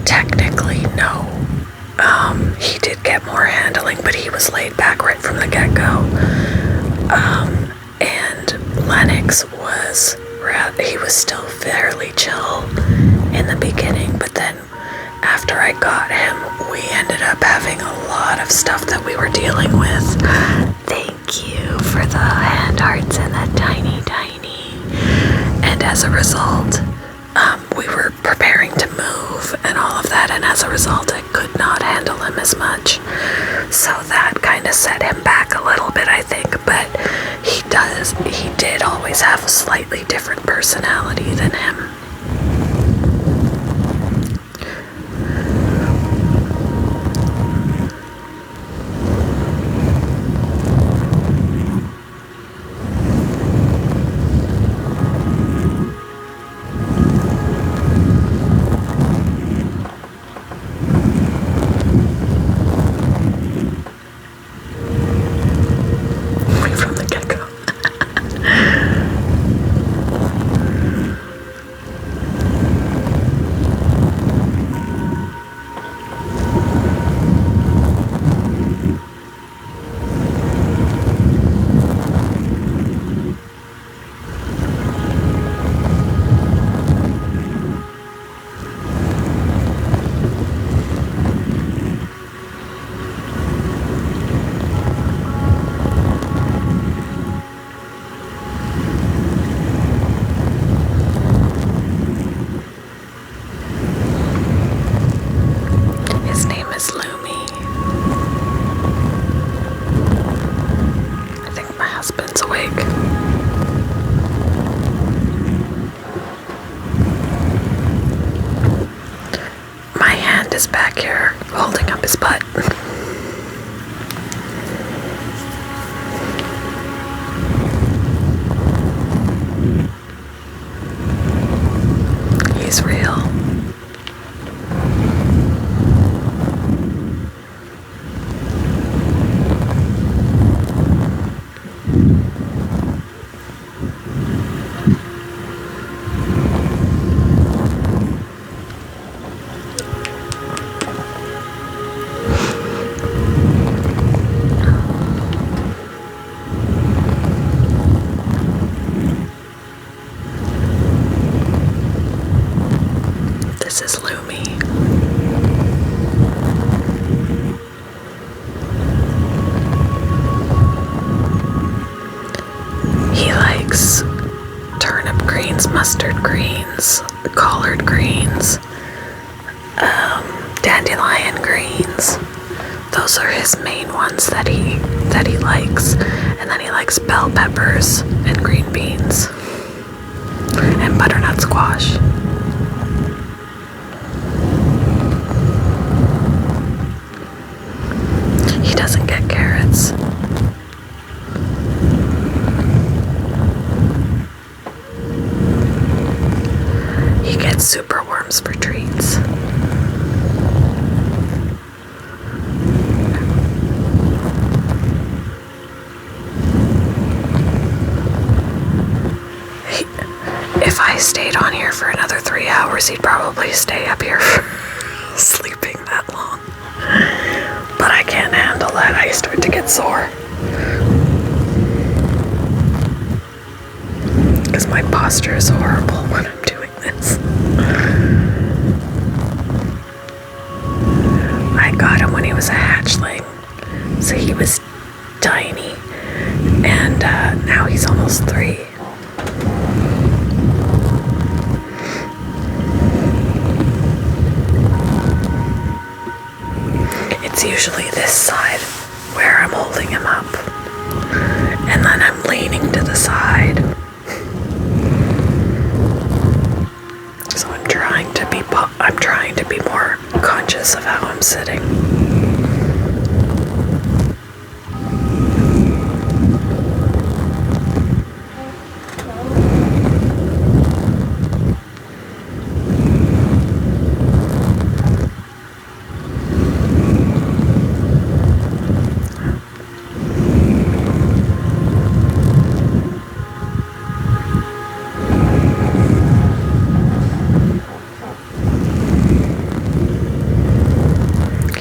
Technically, no. He did get more handling, but he was laid back right from the get-go. And Lennox was still fairly chill in the beginning, but then after I got him, we ended up having a lot of stuff that we were dealing with. Thank you for the hand hearts and the tiny. And as a result, we were preparing to move and all of that, and as a result I could not handle him as much, so that kind of set him back a little bit, I think. But he did always have a slightly different personality than him. Is back here holding up his butt. He's real. This is Lumi. He likes turnip greens, mustard greens, collard greens, dandelion greens. Those are his main ones that he likes. And then he likes bell peppers and green beans and butternut squash. He doesn't get carrots. He gets super worms for treats. If I stayed on here for another 3 hours, he'd probably stay up here sleeping that long. But I can't handle that. I start to get sore. Because my posture is horrible when I'm doing this. I got him when he was a hatchling. So he was tiny. And now he's almost 3. It's usually this side where I'm holding him up, and then I'm leaning to the side. I'm trying to be more conscious of how I'm sitting.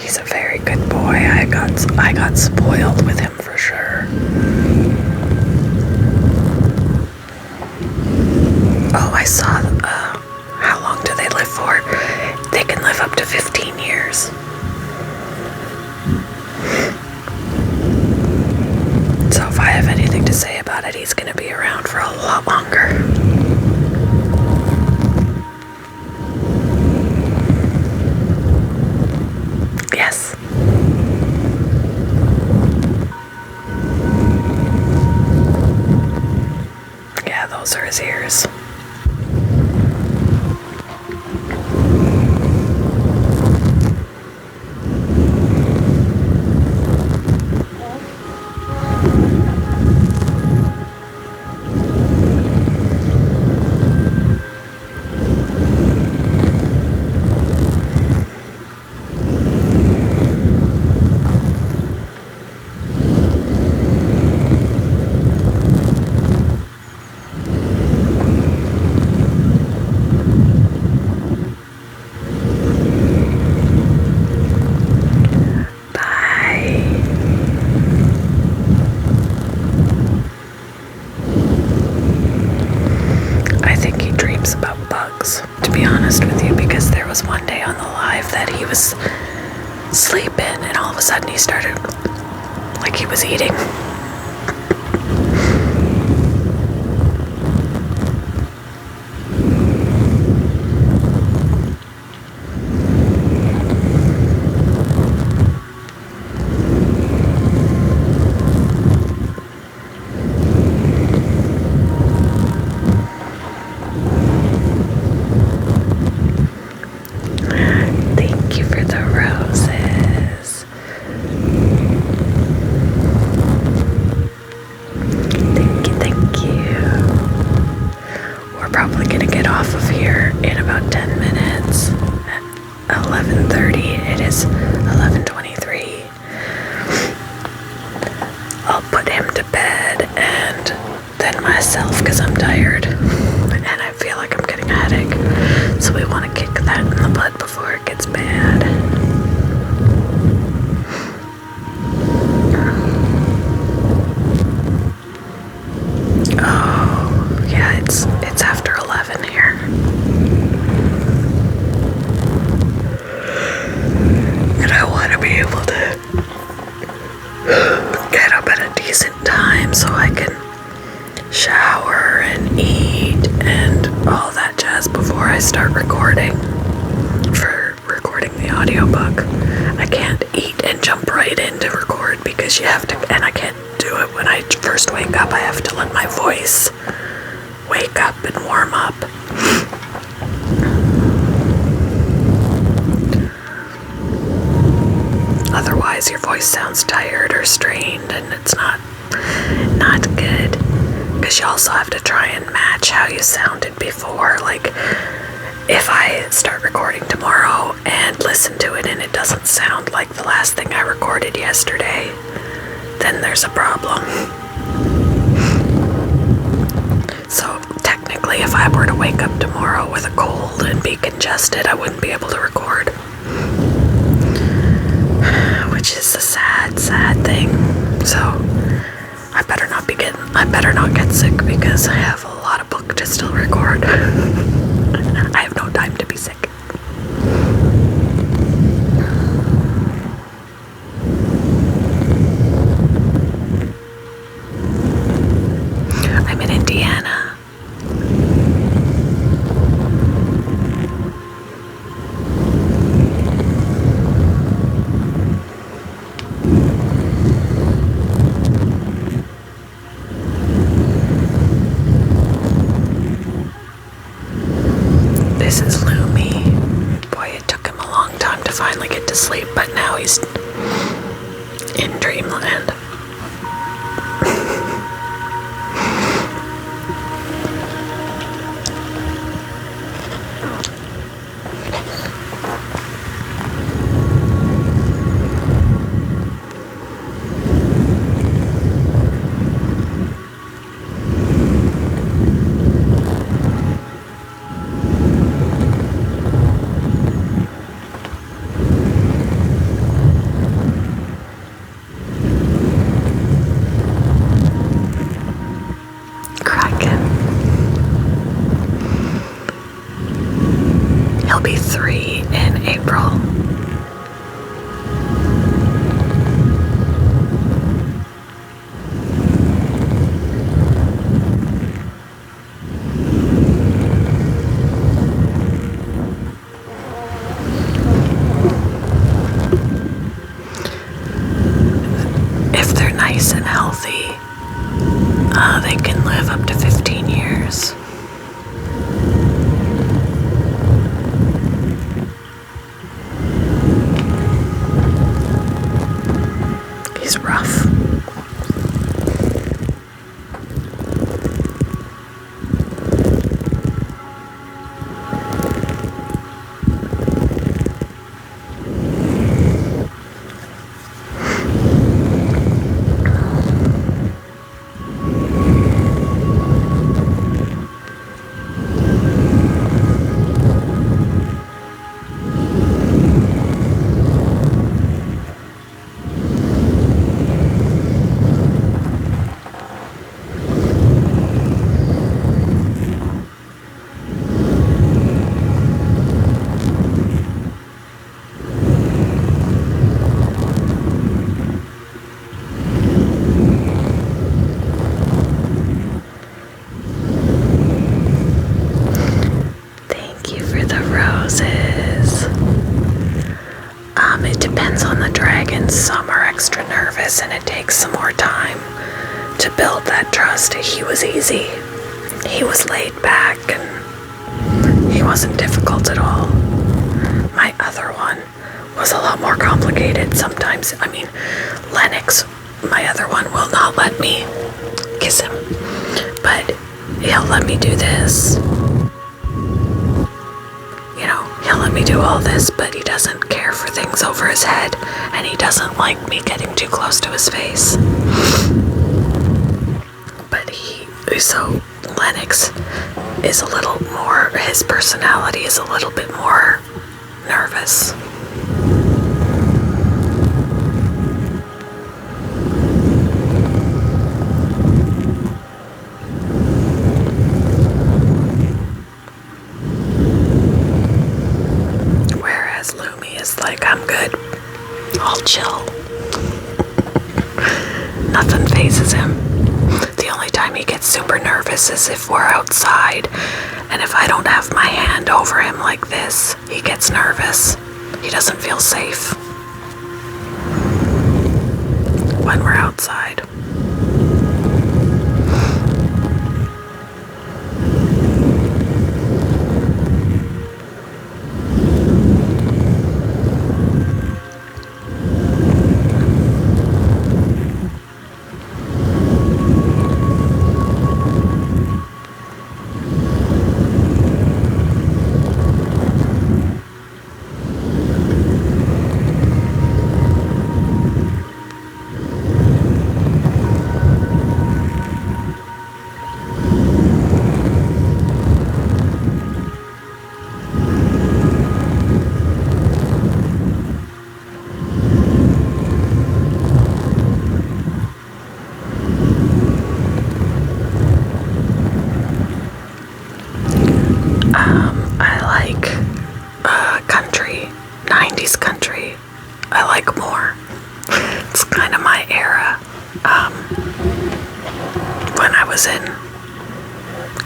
He's a very good boy. I got spoiled with him for sure. Oh, I saw, how long do they live for? They can live up to 15 years. So if I have anything to say about it, he's gonna be around for a lot longer. Yes. Yeah, those are his ears. About bugs, to be honest with you, because there was one day on the live that he was sleeping and all of a sudden he started like he was eating. Probably gonna get off of here in about 10 minutes. At 11:30. It is 11:23. I'll put him to bed and then myself because I'm tired and I feel like I'm getting a headache. So we want to kick that in the butt before it gets bad. Oh, yeah, it's after 11 here. And I want to be able to get up at a decent time so I can shower and eat and all that jazz before I start recording for recording the audiobook. I can't eat and jump right in to record because you have to, and I can't do it when I first wake up. I have to let my voice wake up and warm up. Otherwise your voice sounds tired or strained and it's not good. Because you also have to try and match how you sounded before. Like, if I start recording tomorrow and listen to it and it doesn't sound like the last thing I recorded yesterday, then there's a problem. So technically, if I were to wake up tomorrow with a cold and be congested, I wouldn't be able to record. Which is a sad, sad thing. So I better not get sick because I have a lot of book to still record. I have no time to be sick. I'm in Indiana. This is Lumi. to finally get to sleep, but now he's in dreamland. He'll be 3 in April. If they're nice and healthy, they can live up to 15 years. He's rough. It depends on the dragons. Some are extra nervous and it takes some more time to build that trust. He was easy. He was laid back and he wasn't difficult at all. My other one was a lot more complicated sometimes. Lennox, my other one, will not let me kiss him, but he'll let me do this. He'll let me do all this, but he doesn't care for things over his head, and he doesn't like me getting too close to his face. So Lennox is a little more, his personality is a little bit more nervous. I'm good. I'll chill. Nothing phases him. The only time he gets super nervous is if we're outside, and if I don't have my hand over him like this, he gets nervous. He doesn't feel safe when we're outside. Country. I like more. It's kind of my era. When I was in,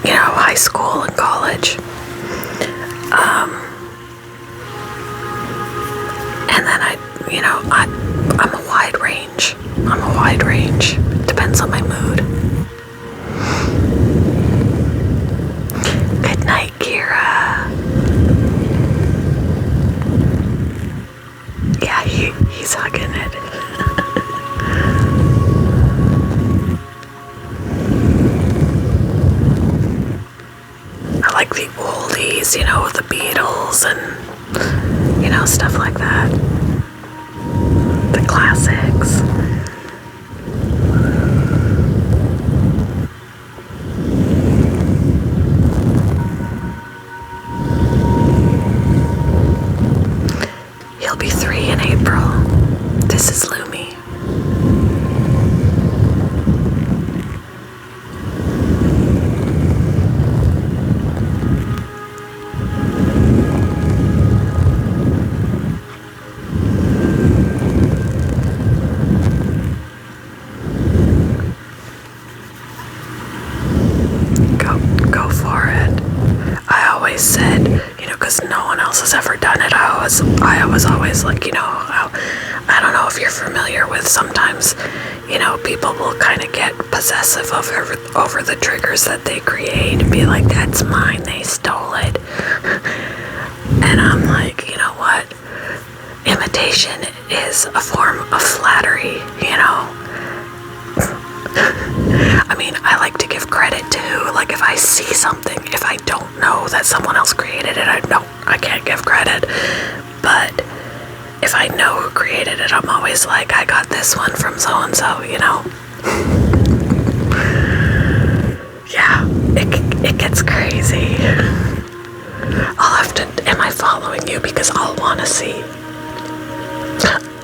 high school and college. And then I'm a wide range. Depends on my mood. Good night, Kira. he's hugging it. I like the oldies, you know, the Beatles and, you know, stuff like that. The classics. He'll be 3 in April. This is Lumi. Go for it. I always said, you know, because no one else has ever done it, I was always like, you know, I don't know if you're familiar with, sometimes, you know, people will kind of get possessive over the triggers that they create and be like, that's mine, they stole it. And I'm like, you know what? Imitation is a form of flattery, you know? I mean, I like to give credit too. Like, if I see something, if I don't know that someone else created it, I can't give credit. But if I know who created it, I'm always like, I got this one from so-and-so, you know? Yeah, it gets crazy. I'll have to, am I following you? Because I'll want to see.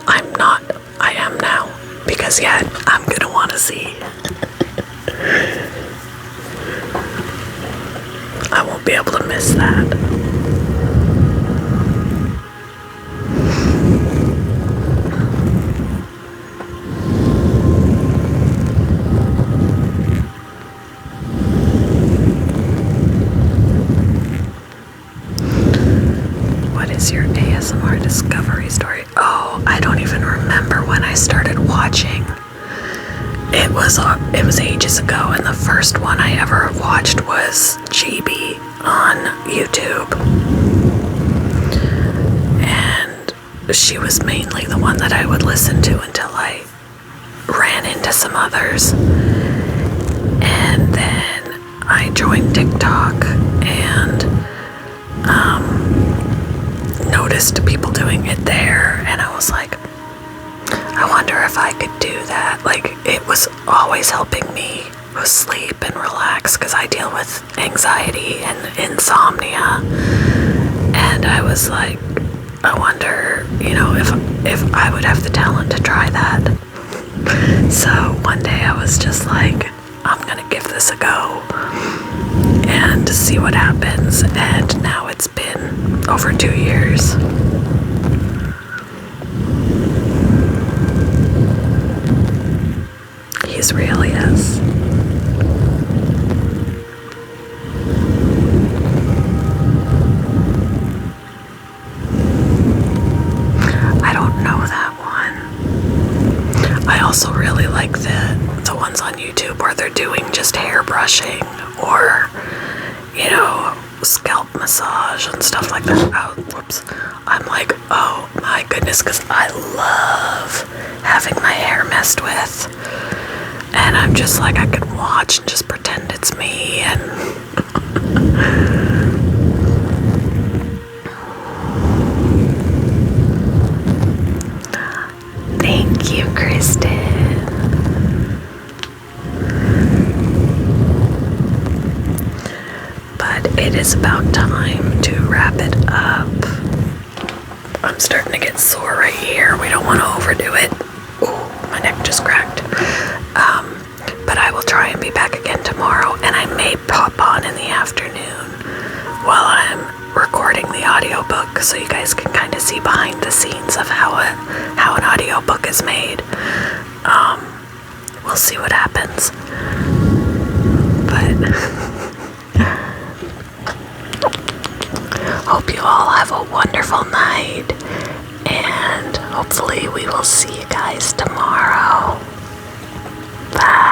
I'm not, I am now. Because yeah, I'm gonna want to see. I won't be able to miss that. What is your ASMR discovery story? Oh, I don't even remember when I started watching. It was ages ago, and the first one I ever watched was GB on YouTube. And she was mainly the one that I would listen to until I ran into some others. And then I joined TikTok and noticed people doing it there, and I was like, I wonder if I could do that. Like, it was always helping me with sleep and relax, because I deal with anxiety and insomnia. And I was like, I wonder, you know, if I would have the talent to try that. So one day I was just like, I'm gonna give this a go and see what happens. And now it's been over 2 years. He's real, yes. I don't know that one. I also really like the ones on YouTube where they're doing just hair brushing or, you know, scalp massage and stuff like that. Oh, whoops. I'm like, oh my goodness, because I love having my hair messed with. And I'm just like, I could watch and just pretend it's me. And thank you, Kristen. But it is about time to wrap it up. I'm starting to get sore right here. We don't want to overdo it. Ooh, my neck just cracked. But I will try and be back again tomorrow, and I may pop on in the afternoon while I'm recording the audiobook, so you guys can kind of see behind the scenes of how an audiobook is made. We'll see what happens. But hope you all have a wonderful night, and hopefully we will see you guys tomorrow. Bye.